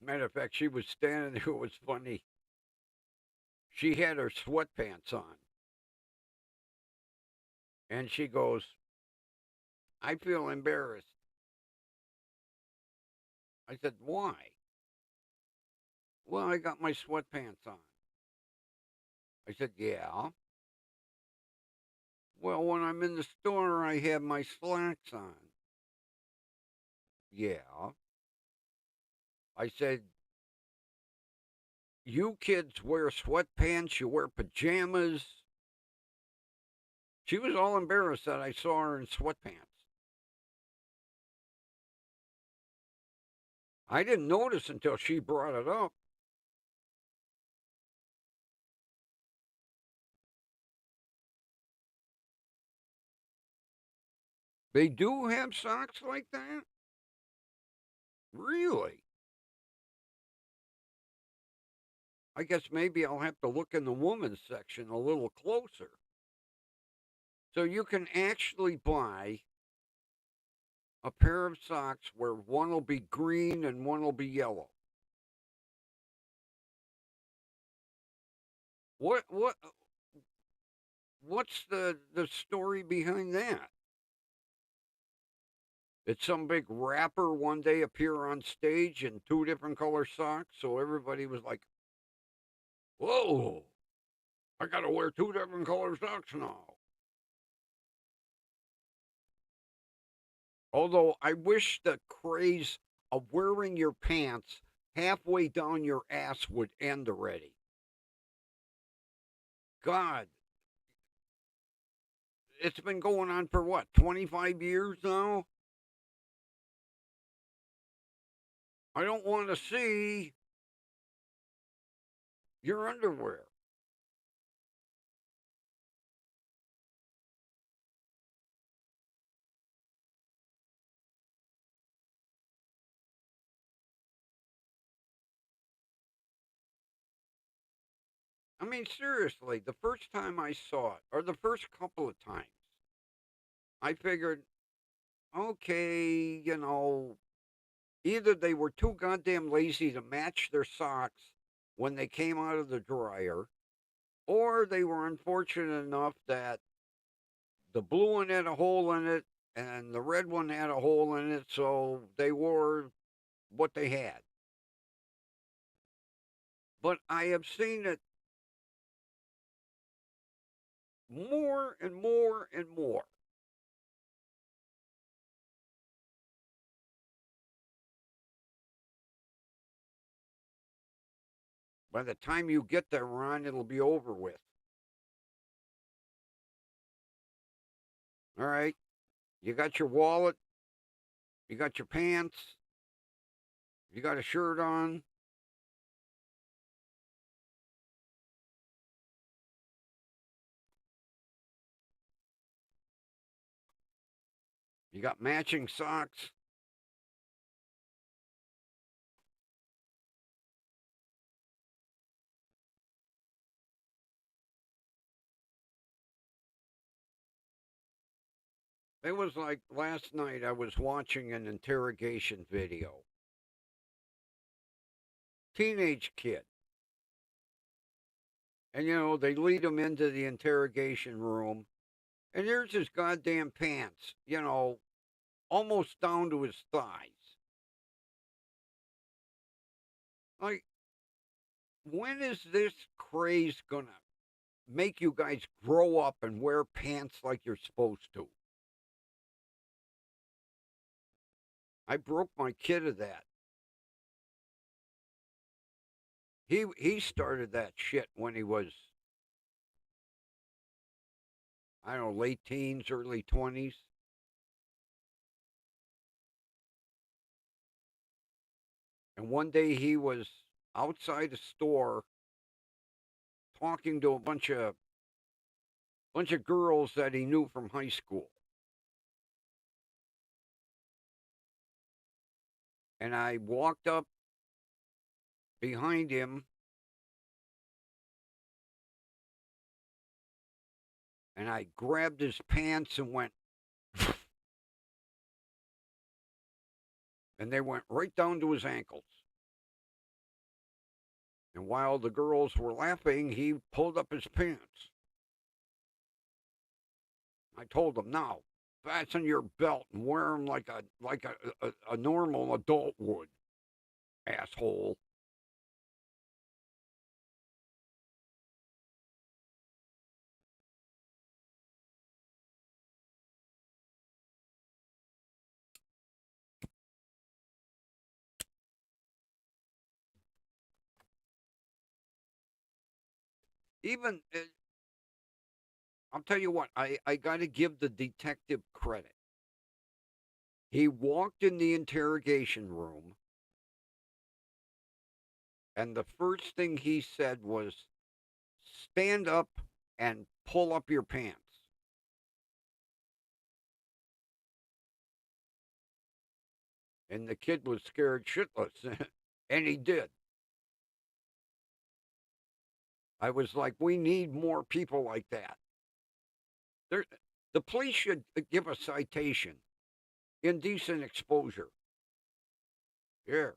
Matter of fact, she was standing there. It was funny. She had her sweatpants on. And she goes, I feel embarrassed. I said, why? Well, I got my sweatpants on. I said, yeah. Well, when I'm in the store, I have my slacks on. Yeah. I said, you kids wear sweatpants, you wear pajamas. She was all embarrassed that I saw her in sweatpants. I didn't notice until she brought it up. They do have socks like that? Really? I guess maybe I'll have to look in the women's section a little closer. So you can actually buy a pair of socks where one will be green and one will be yellow. What what's the story behind that? Did some big rapper one day appear on stage in two different color socks? So everybody was like, whoa, I got to wear two different color socks now. Although I wish the craze of wearing your pants halfway down your ass would end already. God, it's been going on for what, 25 years now? I don't want to see your underwear. I mean, seriously, the first time I saw it, or the first couple of times, I figured, okay, either they were too goddamn lazy to match their socks when they came out of the dryer, or they were unfortunate enough that the blue one had a hole in it and the red one had a hole in it, so they wore what they had. But I have seen it more and more and more. By the time you get there, Ron, it'll be over with. All right. You got your wallet, you got your pants, you got a shirt on. You got matching socks. It was like last night I was watching an interrogation video. Teenage kid. And they lead him into the interrogation room. And there's his goddamn pants, almost down to his thighs. Like, when is this craze gonna make you guys grow up and wear pants like you're supposed to? I broke my kid of that. He started that shit when he was, I don't know, late teens, early 20s. And one day he was outside a store talking to a bunch of girls that he knew from high school. And I walked up behind him and I grabbed his pants and went, and they went right down to his ankles. And while the girls were laughing, he pulled up his pants. I told him, now, fasten your belt and wear them like a normal adult would, asshole. Even, I'll tell you what, I got to give the detective credit. He walked in the interrogation room, and the first thing he said was, stand up and pull up your pants. And the kid was scared shitless, and he did. I was like, we need more people like that. There, the police should give a citation indecent exposure. Here,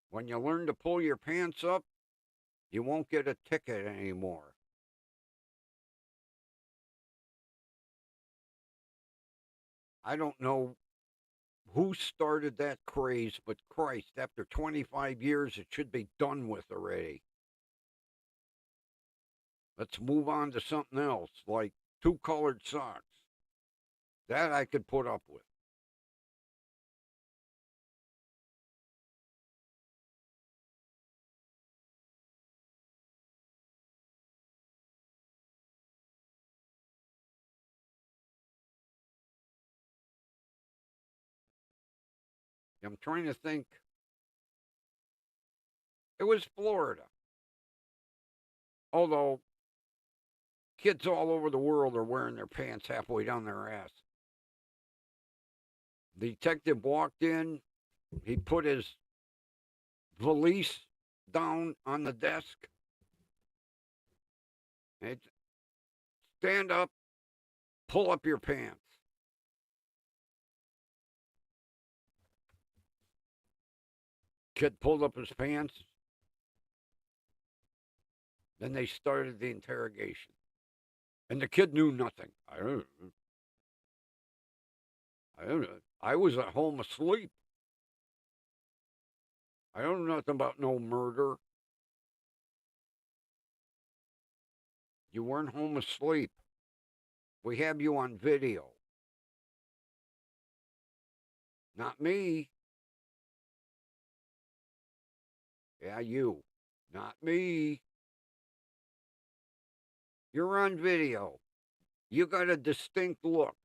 when you learn to pull your pants up, you won't get a ticket anymore. I don't know who started that craze, but Christ, after 25 years, it should be done with already. Let's move on to something else, like two colored socks. That I could put up with. I'm trying to think. It was Florida. Although kids all over the world are wearing their pants halfway down their ass. The detective walked in. He put his valise down on the desk. And stand up, pull up your pants. Kid pulled up his pants. Then they started the interrogation. And the kid knew nothing. I don't know. I was at home asleep. I don't know nothing about no murder. You weren't home asleep. We have you on video. Not me. Yeah, you. Not me. You're on video. You got a distinct look.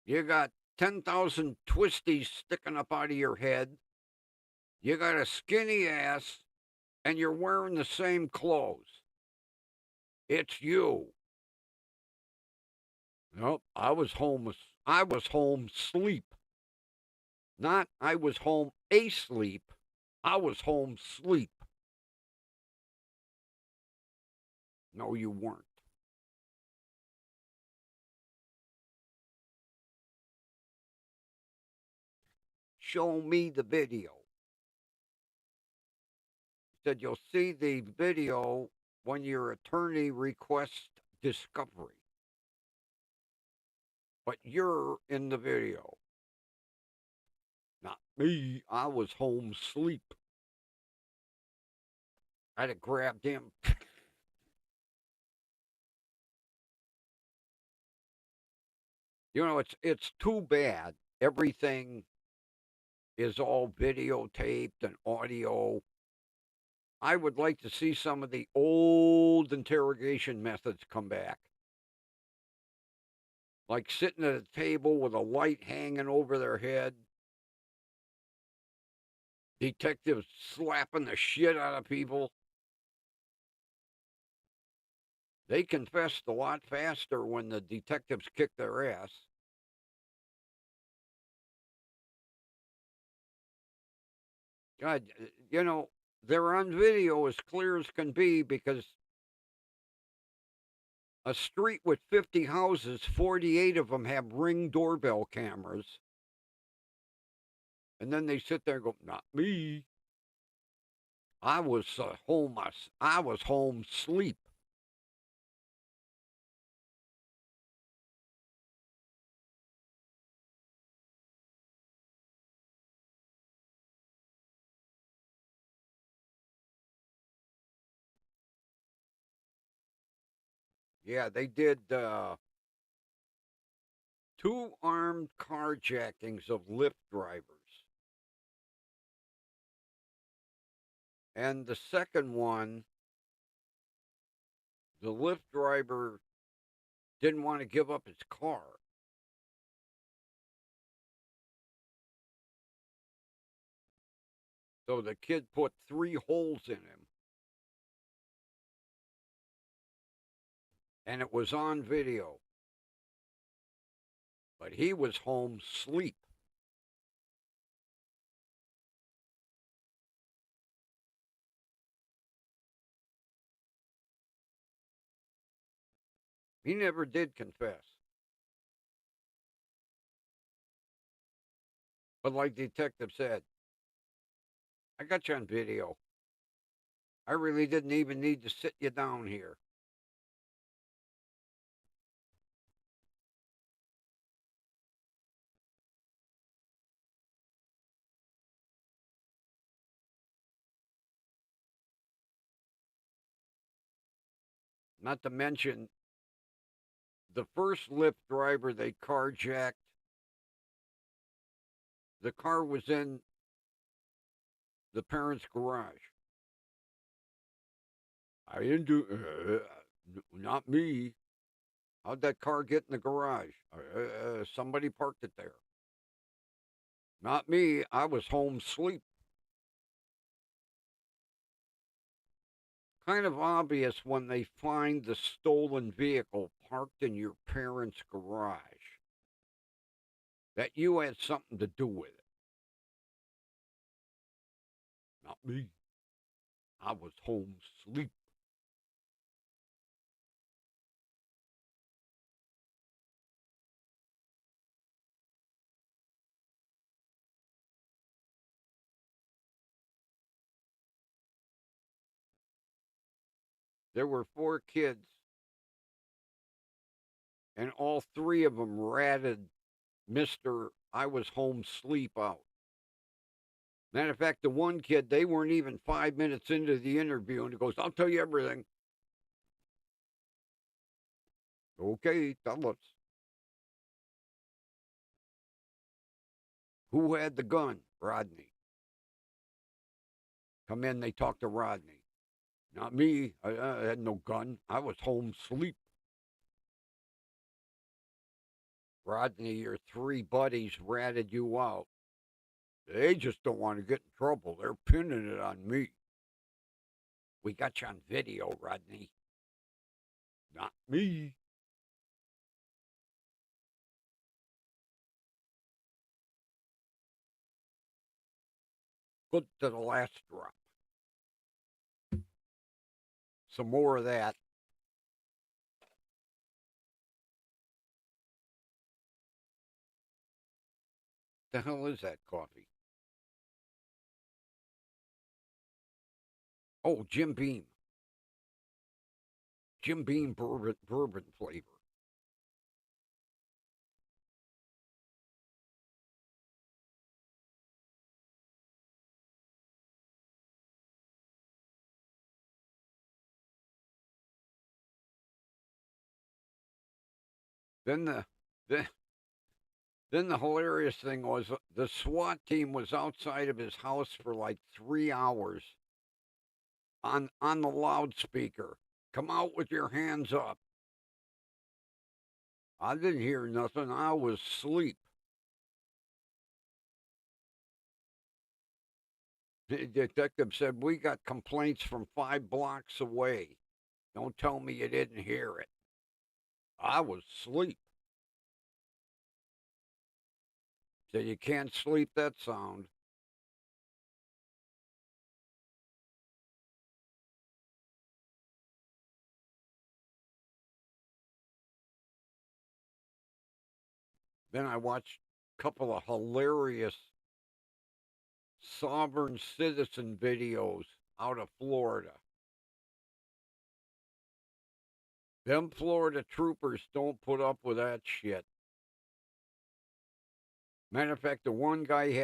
You got 10,000 twisties sticking up out of your head. You got a skinny ass, and you're wearing the same clothes. It's you. Nope, I was home sleep. Not I was home asleep. I was home sleep. No, you weren't. Show me the video. He said you'll see the video when your attorney requests discovery. But you're in the video. Not me. I was home sleep. I'd have grabbed him. You know, it's too bad. Everything is all videotaped and audio. I would like to see some of the old interrogation methods come back. Like sitting at a table with a light hanging over their head. Detectives slapping the shit out of people. They confessed a lot faster when the detectives kicked their ass. God, you know, they're on video as clear as can be because a street with 50 houses, 48 of them have Ring doorbell cameras. And then they sit there and go, not me. I was home. I was home sleep. Yeah, they did 2 armed carjackings of Lyft drivers. And the second one, the Lyft driver didn't want to give up his car. So the kid put 3 holes in him. And it was on video. But he was home sleep. He never did confess. But like the detective said, I got you on video. I really didn't even need to sit you down here. Not to mention the first Lyft driver they carjacked. The car was in the parents' garage. I didn't do, not me. How'd that car get in the garage? Somebody parked it there. Not me. I was home asleep. Kind of obvious when they find the stolen vehicle parked in your parents' garage that you had something to do with it. Not me. I was home asleep. There were 4 kids, and all 3 of them ratted Mr. I was home sleep out. Matter of fact, the one kid, they weren't even 5 minutes into the interview, and he goes, I'll tell you everything. Okay, tell us. Who had the gun? Rodney. Come in, they talked to Rodney. Not me. I had no gun. I was home asleep. Rodney, your 3 buddies ratted you out. They just don't want to get in trouble. They're pinning it on me. We got you on video, Rodney. Not me. Good to the last drop. Some more of that. The hell is that coffee? Oh, Jim Beam. Jim Beam bourbon flavor. Then the then the hilarious thing was the SWAT team was outside of his house for like 3 hours on the loudspeaker. Come out with your hands up. I didn't hear nothing. I was asleep. The detective said, we got complaints from 5 blocks away. Don't tell me you didn't hear it. I was asleep. So you can't sleep that sound. Then I watched a couple of hilarious sovereign citizen videos out of Florida. Them Florida troopers don't put up with that shit. Matter of fact, the one guy he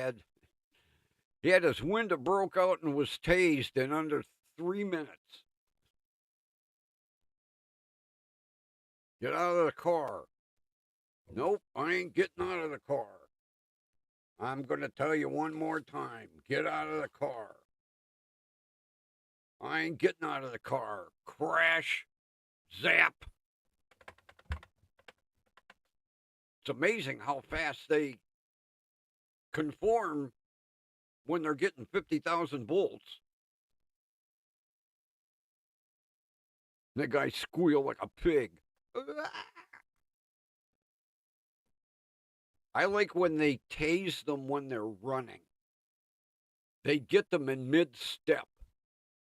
had his window broke out and was tased in under 3 minutes. Get out of the car. Nope, I ain't getting out of the car. I'm going to tell you one more time. Get out of the car. I ain't getting out of the car. Crash. Zap. It's amazing how fast they conform when they're getting 50,000 volts. The guy squealed like a pig. I like when they tase them when they're running. They get them in mid-step.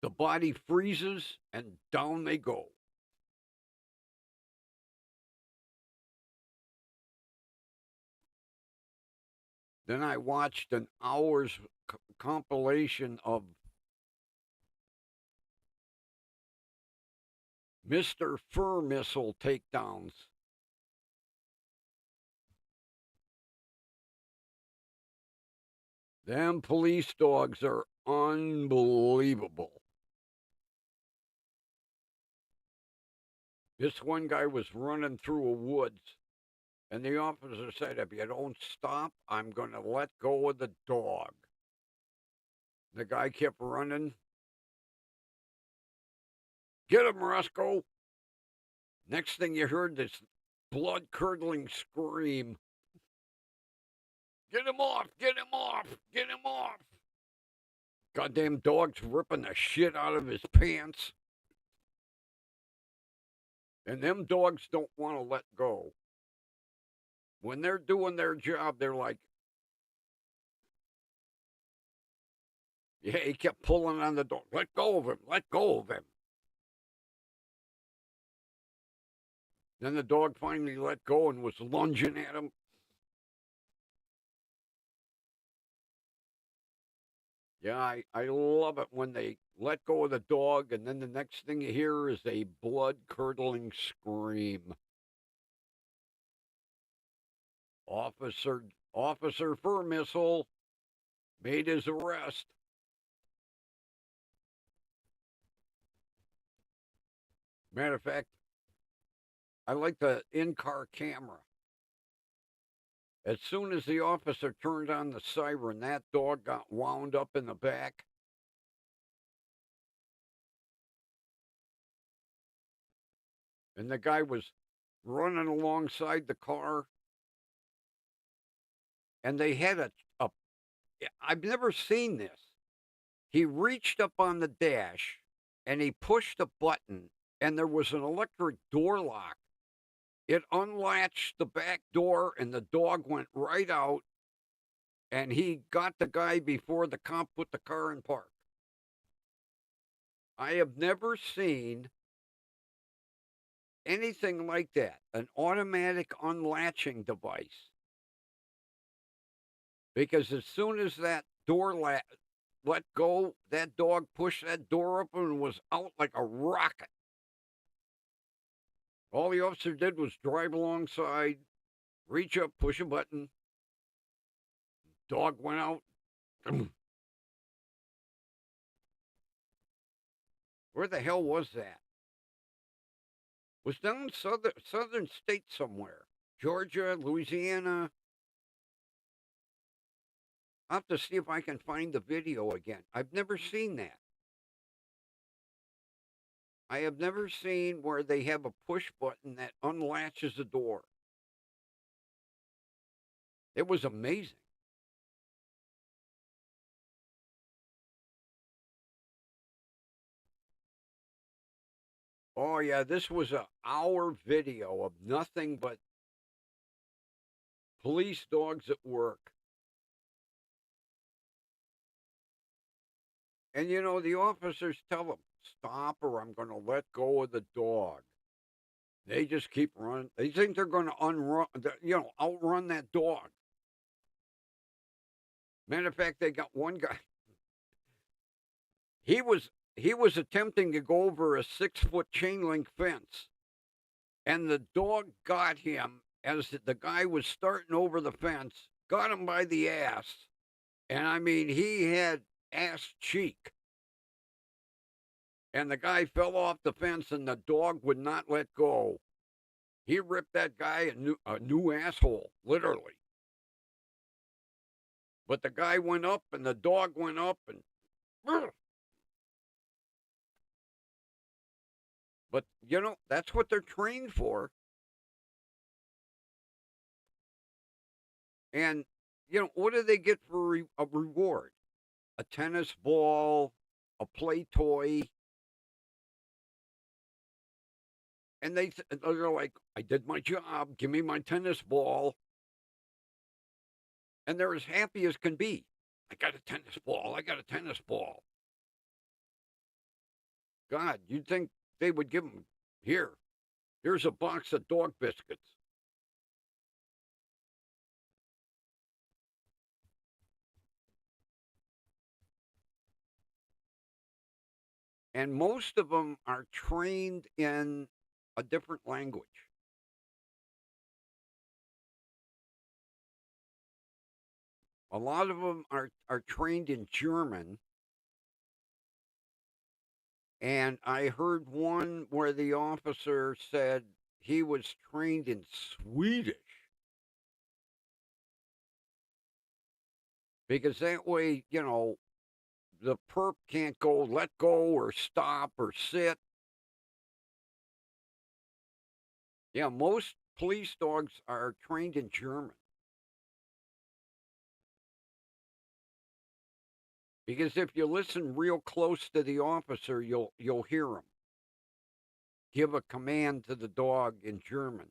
The body freezes and down they go. Then I watched an hour's compilation of Mr. Fur Missile takedowns. Them police dogs are unbelievable. This one guy was running through a woods, and the officer said, if you don't stop, I'm going to let go of the dog. The guy kept running. Get him, Roscoe. Next thing you heard, this blood-curdling scream. Get him off! Get him off! Get him off! Goddamn dog's ripping the shit out of his pants. And them dogs don't want to let go. When they're doing their job, they're like, yeah, he kept pulling on the dog. Let go of him. Let go of him. Then the dog finally let go and was lunging at him. Yeah, I love it when they let go of the dog, and then the next thing you hear is a blood-curdling scream. Officer Fur Missile made his arrest. Matter of fact, I like the in-car camera. As soon as the officer turned on the siren, that dog got wound up in the back. And the guy was running alongside the car. And they had I've never seen this. He reached up on the dash and he pushed a button, and there was an electric door lock. It unlatched the back door, and the dog went right out, and he got the guy before the cop put the car in park. I have never seen anything like that, an automatic unlatching device. Because as soon as that door let go, that dog pushed that door open and was out like a rocket. All the officer did was drive alongside, reach up, push a button. Dog went out. Where the hell was that? Was down southern state somewhere. Georgia, Louisiana. I'll have to see if I can find the video again. I've never seen that. I have never seen where they have a push button that unlatches the door. It was amazing. Oh, yeah, this was an hour video of nothing but police dogs at work. And, you know, the officers tell them, stop or I'm going to let go of the dog. They just keep running. They think they're going to outrun that dog. Matter of fact, they got one guy. He was attempting to go over a 6-foot chain link fence, and the dog got him as the guy was starting over the fence, got him by the ass, and I mean, he had ass cheek. And the guy fell off the fence, and the dog would not let go. He ripped that guy a new asshole, literally. But the guy went up, and the dog went up, and... But, you know, that's what they're trained for. And, you know, what do they get for a reward? A tennis ball, a play toy. And they're like, I did my job. Give me my tennis ball. And they're as happy as can be. I got a tennis ball. I got a tennis ball. God, you'd think they would give them, here's a box of dog biscuits. And most of them are trained in a different language. A lot of them are trained in German. And I heard one where the officer said he was trained in Swedish. Because that way, the perp can't go let go or stop or sit. Yeah, most police dogs are trained in German. Because if you listen real close to the officer, you'll hear him give a command to the dog in German.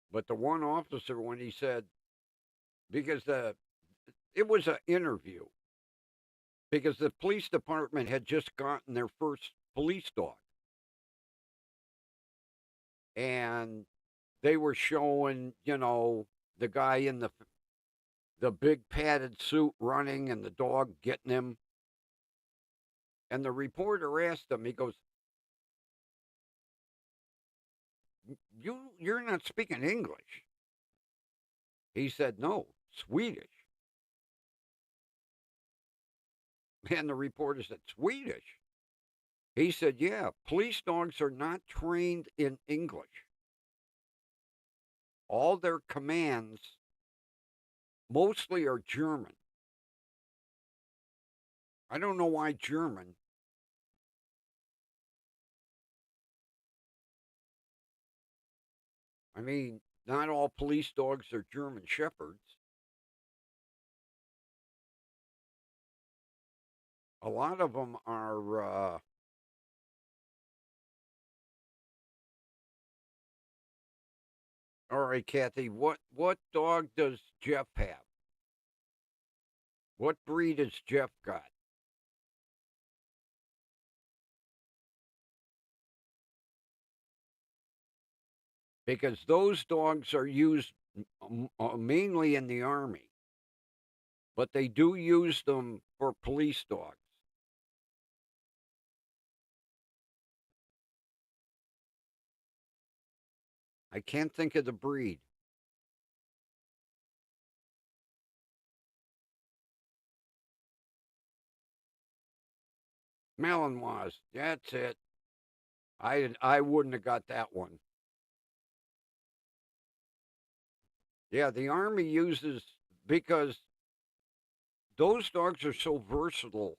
But the one officer, when he said, because it was an interview, because the police department had just gotten their first police dog. And they were showing, the guy in the big padded suit running and the dog getting him. And the reporter asked him, he goes, you're not speaking English. He said, no, Swedish. And the reporter said, Swedish? He said, yeah, police dogs are not trained in English. All their commands mostly are German. I don't know why German. I mean, not all police dogs are German shepherds. A lot of them are. All right, Kathy, what dog does Jeff have? What breed has Jeff got? Because those dogs are used mainly in the Army, but they do use them for police dogs. I can't think of the breed. Malinois, that's it. I wouldn't have got that one. Yeah, the Army uses, because those dogs are so versatile.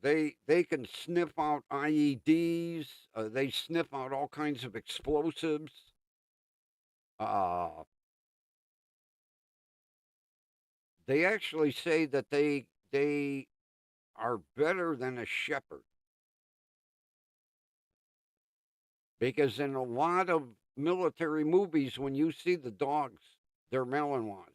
They can sniff out IEDs. They sniff out all kinds of explosives. They actually say that they are better than a shepherd, because in a lot of military movies, when you see the dogs, they're Malinois.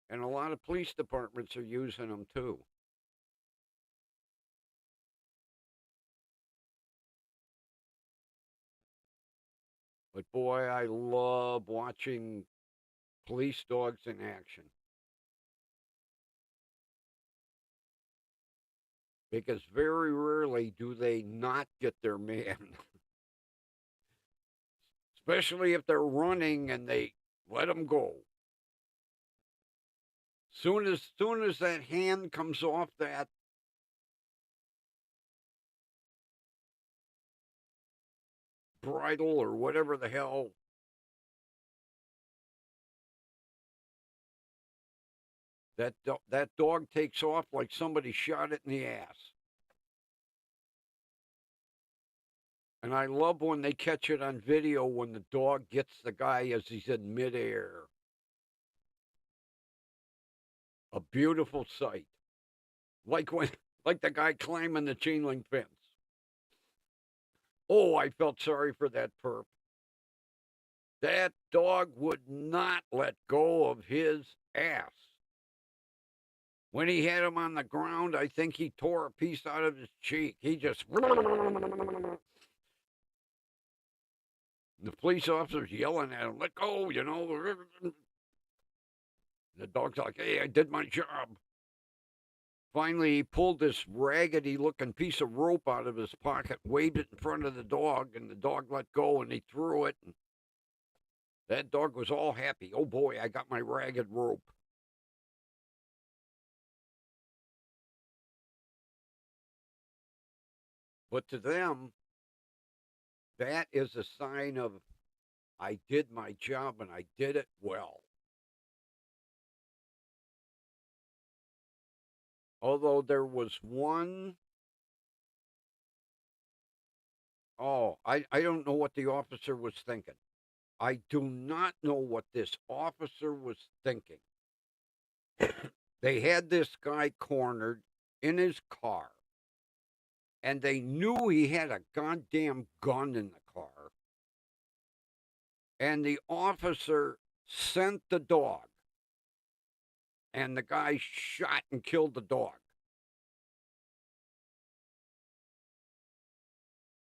And a lot of police departments are using them too. But boy, I love watching police dogs in action, because very rarely do they not get their man. Especially if they're running and they let them go. Soon as that hand comes off that bridle or whatever the hell, that dog takes off like somebody shot it in the ass. And I love when they catch it on video when the dog gets the guy as he's in midair. A beautiful sight. Like the guy climbing the chain link fence. Oh, I felt sorry for that perp. That dog would not let go of his ass. When he had him on the ground, I think he tore a piece out of his cheek. He just. The police officer's yelling at him, let go, you know. The dog's like, hey, I did my job. Finally, he pulled this raggedy-looking piece of rope out of his pocket, waved it in front of the dog, and the dog let go, and he threw it. And that dog was all happy. Oh, boy, I got my ragged rope. But to them, that is a sign of, I did my job, and I did it well. Although there was one, I don't know what the officer was thinking. I do not know what this officer was thinking. They had this guy cornered in his car, and they knew he had a goddamn gun in the car. And the officer sent the dog, and the guy shot and killed the dog.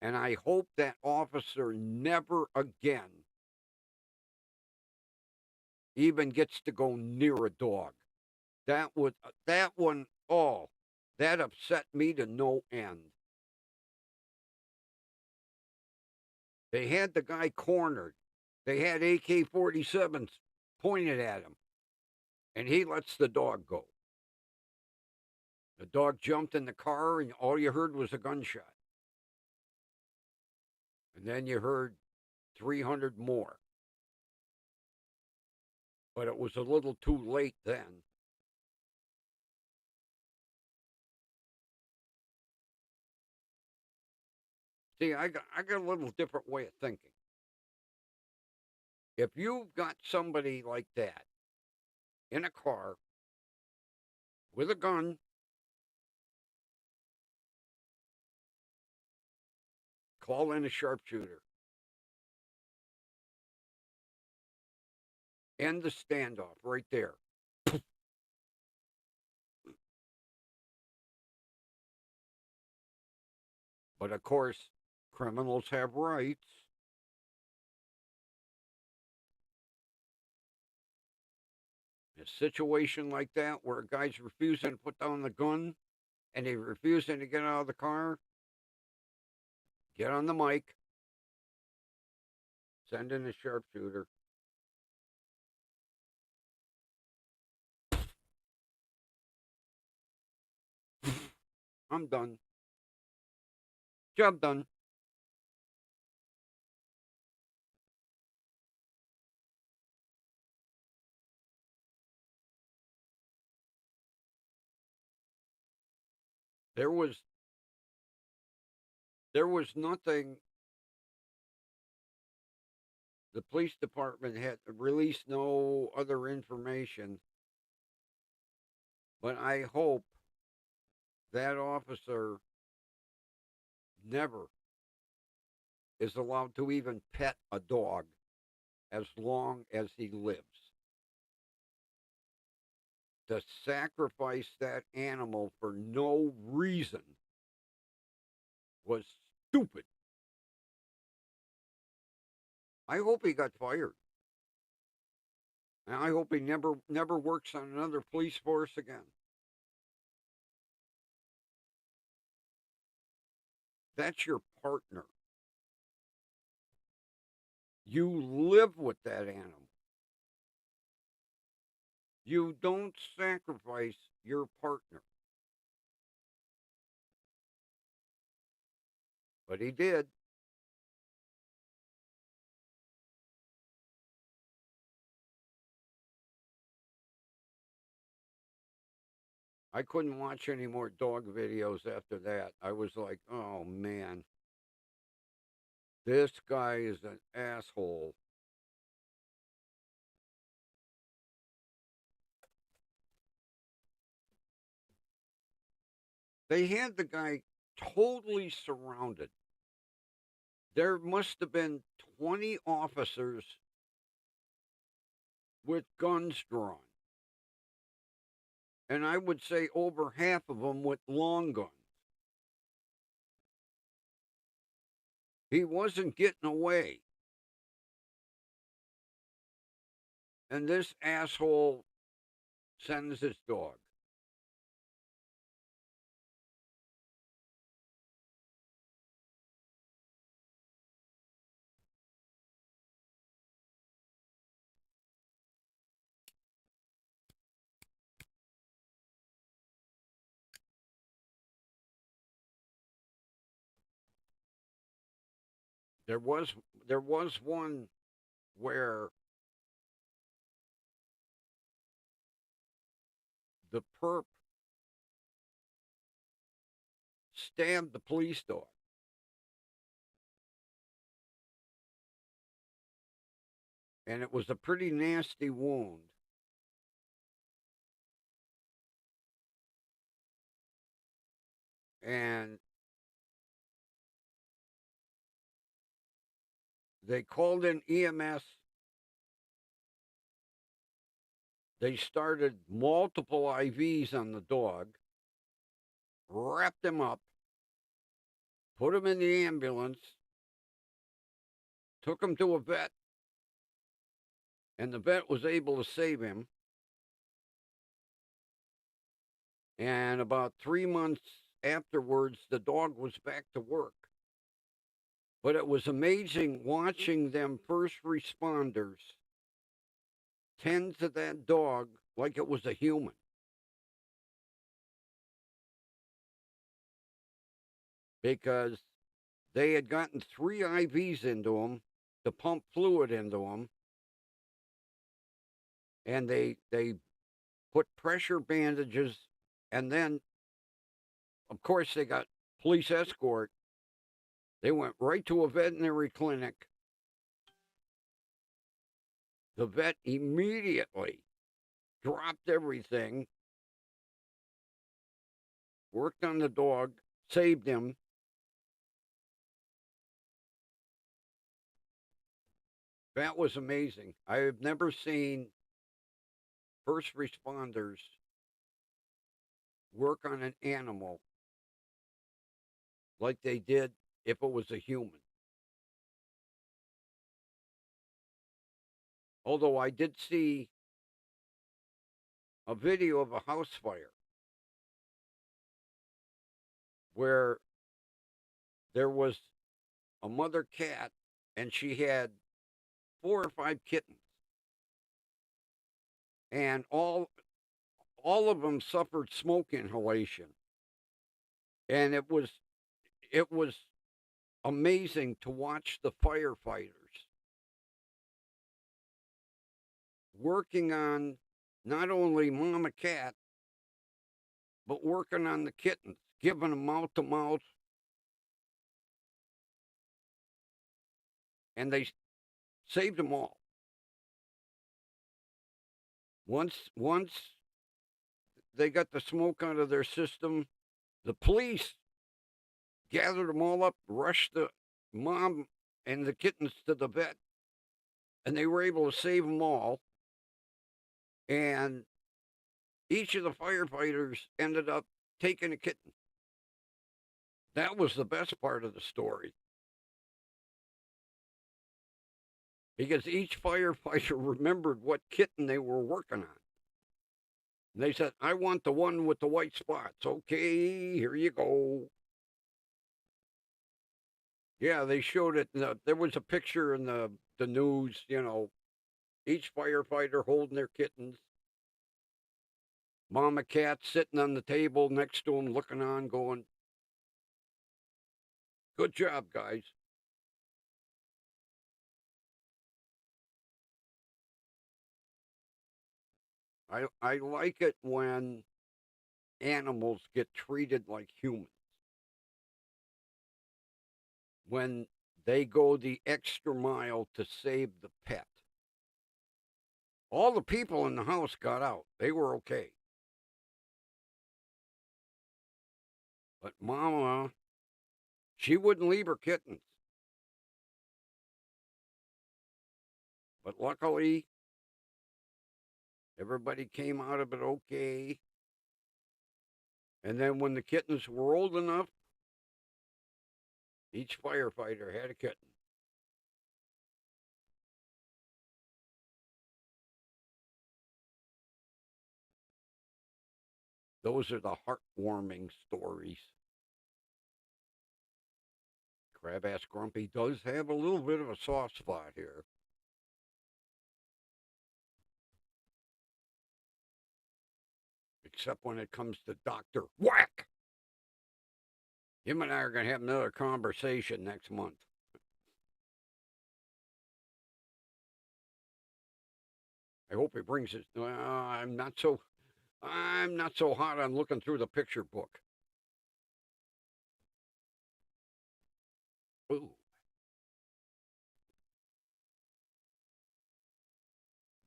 And I hope that officer never again even gets to go near a dog. That one, oh, that upset me to no end. They had the guy cornered. They had AK-47s pointed at him, and he lets the dog go. The dog jumped in the car, and all you heard was a gunshot. And then you heard 300 more. But it was a little too late then. See, I got a little different way of thinking. If you've got somebody like that in a car with a gun, call in a sharpshooter. End the standoff right there. But of course, criminals have rights. A situation like that where a guy's refusing to put down the gun and he's refusing to get out of the car, get on the mic, send in a sharpshooter. I'm done. Job done. There was nothing. The police department had released no other information, but I hope that officer never is allowed to even pet a dog as long as he lives. To sacrifice that animal for no reason was stupid. I hope he got fired. And I hope he never works on another police force again. That's your partner. You live with that animal. You don't sacrifice your partner. But he did. I couldn't watch any more dog videos after that. I was like, oh man, this guy is an asshole. They had the guy totally surrounded. There must have been 20 officers with guns drawn. And I would say over half of them with long guns. He wasn't getting away. And this asshole sends his dog. There was there was one where the perp stabbed the police dog. And it was a pretty nasty wound. And they called in EMS. They started multiple IVs on the dog, wrapped him up, put him in the ambulance, took him to a vet, and the vet was able to save him. And about 3 months afterwards, the dog was back to work. But it was amazing watching them first responders tend to that dog like it was a human. Because they had gotten 3 IVs into him to pump fluid into him. And they put pressure bandages, and then, of course, they got police escort. They went right to a veterinary clinic. The vet immediately dropped everything, worked on the dog, saved him. That was amazing. I have never seen first responders work on an animal like they did if it was a human. Although I did see a video of a house fire where there was a mother cat and she had 4 or 5 kittens. And all of them suffered smoke inhalation. And it was amazing to watch the firefighters working on not only mama cat, but working on the kittens, giving them mouth to mouth. And they saved them all. Once they got the smoke out of their system, the police gathered them all up, rushed the mom and the kittens to the vet, and they were able to save them all. And each of the firefighters ended up taking a kitten. That was the best part of the story. Because each firefighter remembered what kitten they were working on. And they said, I want the one with the white spots. Okay, here you go. Yeah, they showed it. There was a picture in the news, each firefighter holding their kittens. Mama cat sitting on the table next to him, looking on, going, good job, guys. I like it when animals get treated like humans. When they go the extra mile to save the pet. All the people in the house got out. They were okay. But Mama, she wouldn't leave her kittens. But luckily, everybody came out of it okay. And then when the kittens were old enough, each firefighter had a kitten. Those are the heartwarming stories. Crab-ass Grumpy does have a little bit of a soft spot here. Except when it comes to Dr. Whack. Him and I are going to have another conversation next month. I hope he brings it. I'm not so hot on looking through the picture book. Ooh.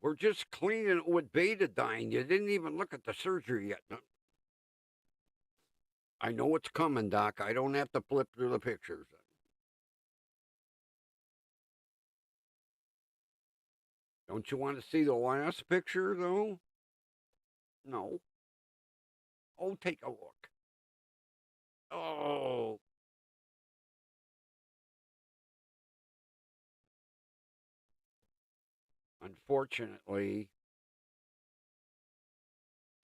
We're just cleaning it with betadine. You didn't even look at the surgery yet. I know it's coming, Doc. I don't have to flip through the pictures. Don't you want to see the last picture, though? No. Oh, take a look. Oh. Unfortunately,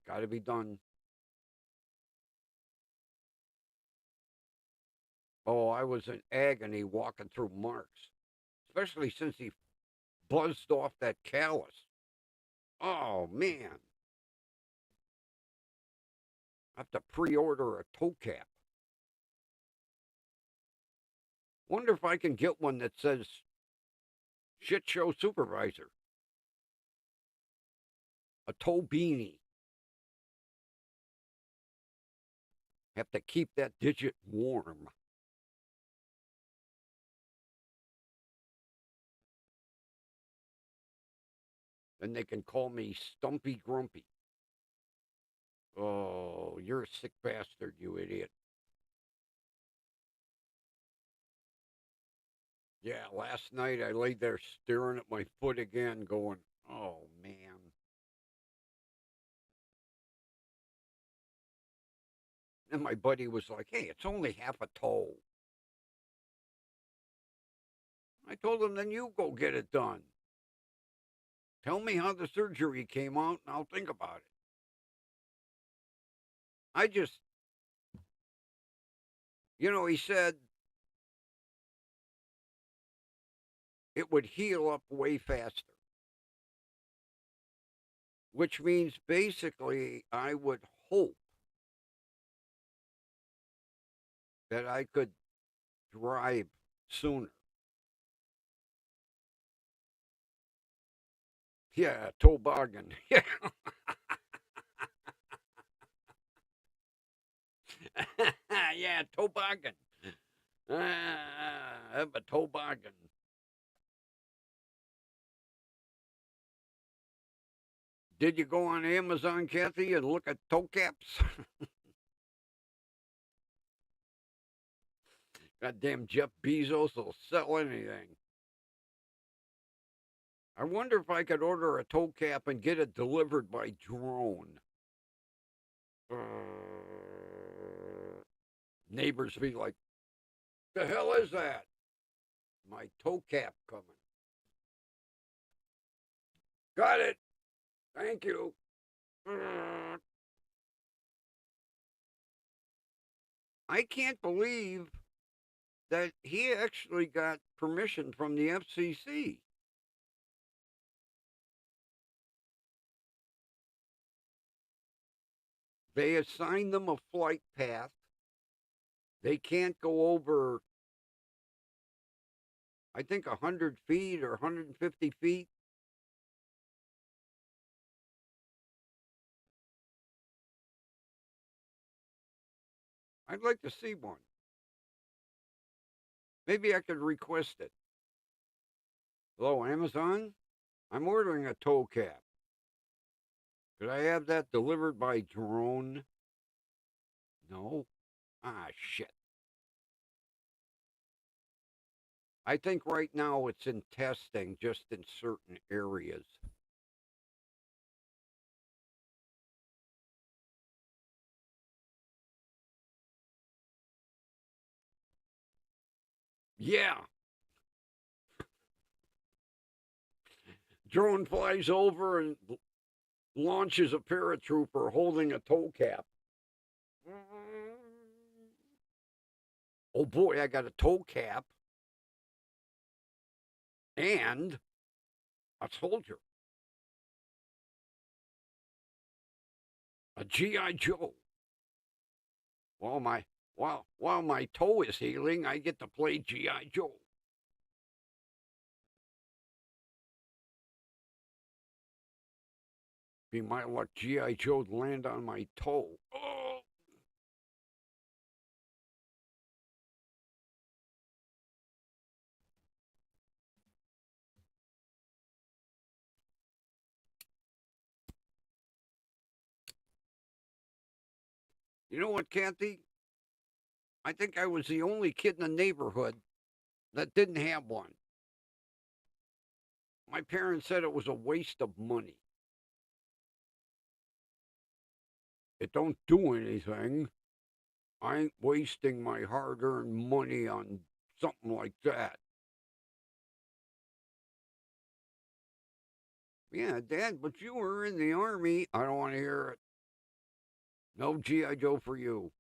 got to be done. Oh, I was in agony walking through Mark's, especially since he buzzed off that callus. Oh, man. I have to pre-order a toe cap. Wonder if I can get one that says shit show supervisor. A toe beanie. Have to keep that digit warm. Then they can call me Stumpy Grumpy. Oh, you're a sick bastard, you idiot. Yeah, last night I laid there staring at my foot again, going, oh, man. And my buddy was like, hey, it's only half a toe. I told him, then you go get it done. Tell me how the surgery came out, and I'll think about it. I just, he said it would heal up way faster, which means basically I would hope that I could drive sooner. Yeah, toboggan. Yeah. Yeah, toboggan. Have a toboggan. Did you go on Amazon, Kathy, and look at toe caps? Goddamn Jeff Bezos will sell anything. I wonder if I could order a toe cap and get it delivered by drone. Neighbors be like, the hell is that? My toe cap coming. Got it. Thank you. I can't believe that he actually got permission from the FCC. They assigned them a flight path. They can't go over, I think, 100 feet or 150 feet. I'd like to see one. Maybe I could request it. Hello, Amazon? I'm ordering a toe cap. Could I have that delivered by drone? No? Ah, shit. I think right now it's in testing just in certain areas. Yeah. Drone flies over and launches a paratrooper holding a toe cap. Oh boy, I got a toe cap and a soldier, a GI Joe. While my toe is healing, I get to play GI Joe. Be my luck, GI Joe land on my toe. Oh. You know what, Kathy? I think I was the only kid in the neighborhood that didn't have one. My parents said it was a waste of money. It don't do anything. I ain't wasting my hard earned money on something like that. Yeah, Dad, but you were in the Army. I don't want to hear it. No G.I. Joe for you.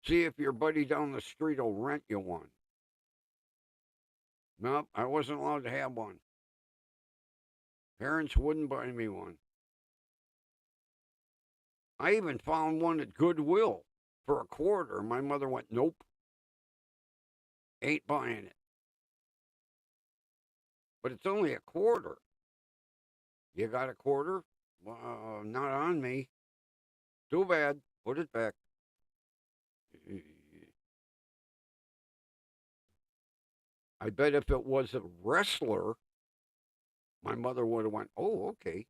See if your buddy down the street will rent you one. Nope, I wasn't allowed to have one. Parents wouldn't buy me one. I even found one at Goodwill for a quarter. My mother went, nope, ain't buying it. But it's only a quarter. You got a quarter? Not on me. Too bad. Put it back. I bet if it was a wrestler, my mother would have went, oh, okay.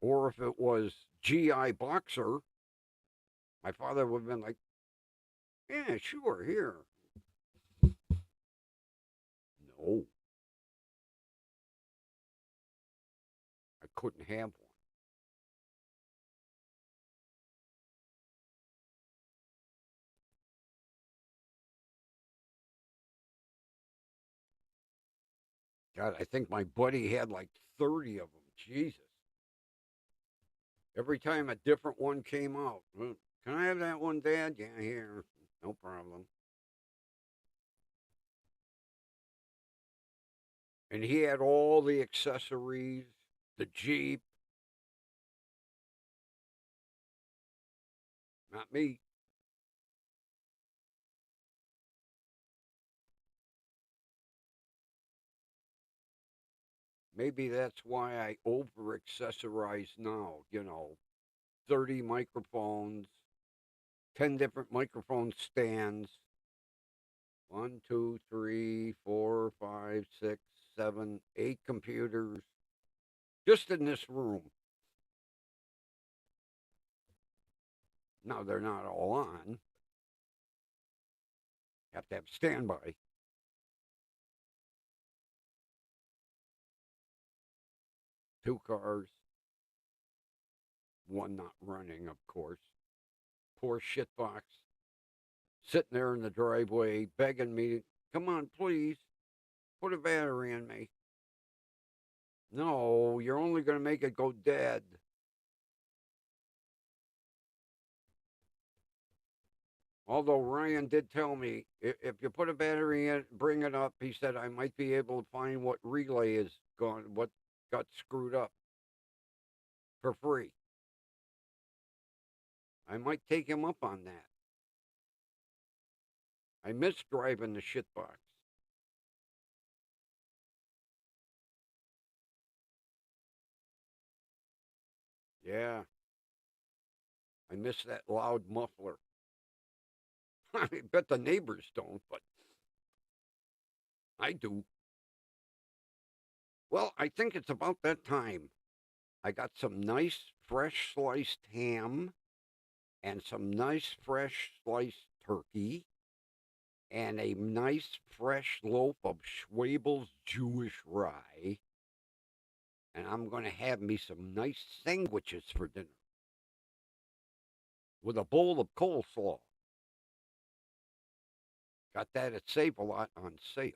Or if it was GI boxer, my father would have been like, yeah, sure, here. No, I couldn't have one. God, I think my buddy had like 30 of them. Jesus. Every time a different one came out. Well, can I have that one, Dad? Yeah, here. No problem. And he had all the accessories, the Jeep. Not me. Maybe that's why I over accessorize now. 30 microphones, 10 different microphone stands. One, two, three, four, five, six, seven, 8 computers just in this room. Now they're not all on. Have to have standby. Two cars, one not running, of course. Poor shitbox sitting there in the driveway begging me, come on, please, put a battery in me. No, you're only going to make it go dead. Although Ryan did tell me if you put a battery in, bring it up. He said I might be able to find what relay is gone, what got screwed up for free. I might take him up on that. I miss driving the shitbox. Yeah, I miss that loud muffler. I bet the neighbors don't, but I do. Well, I think it's about that time. I got some nice fresh sliced ham and some nice fresh sliced turkey and a nice fresh loaf of Schwabel's Jewish rye. And I'm going to have me some nice sandwiches for dinner with a bowl of coleslaw. Got that at Save a Lot on sale.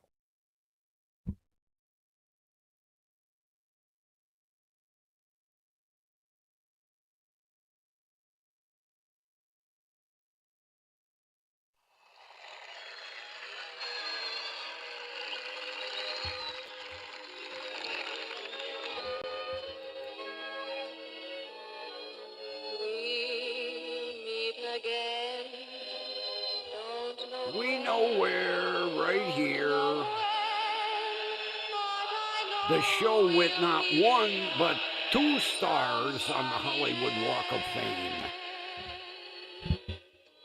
we know where, right here, the show with not one, but 2 stars on the Hollywood Walk of Fame.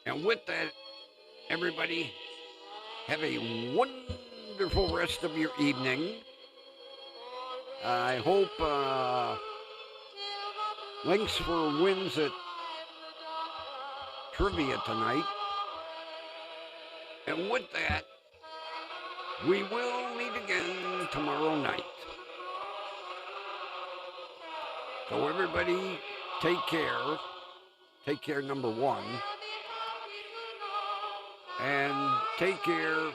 And with that, everybody, have a wonderful rest of your evening. I hope links for wins at trivia tonight. And with that, we will meet again tomorrow night. So everybody, take care. Take care, number one. And take care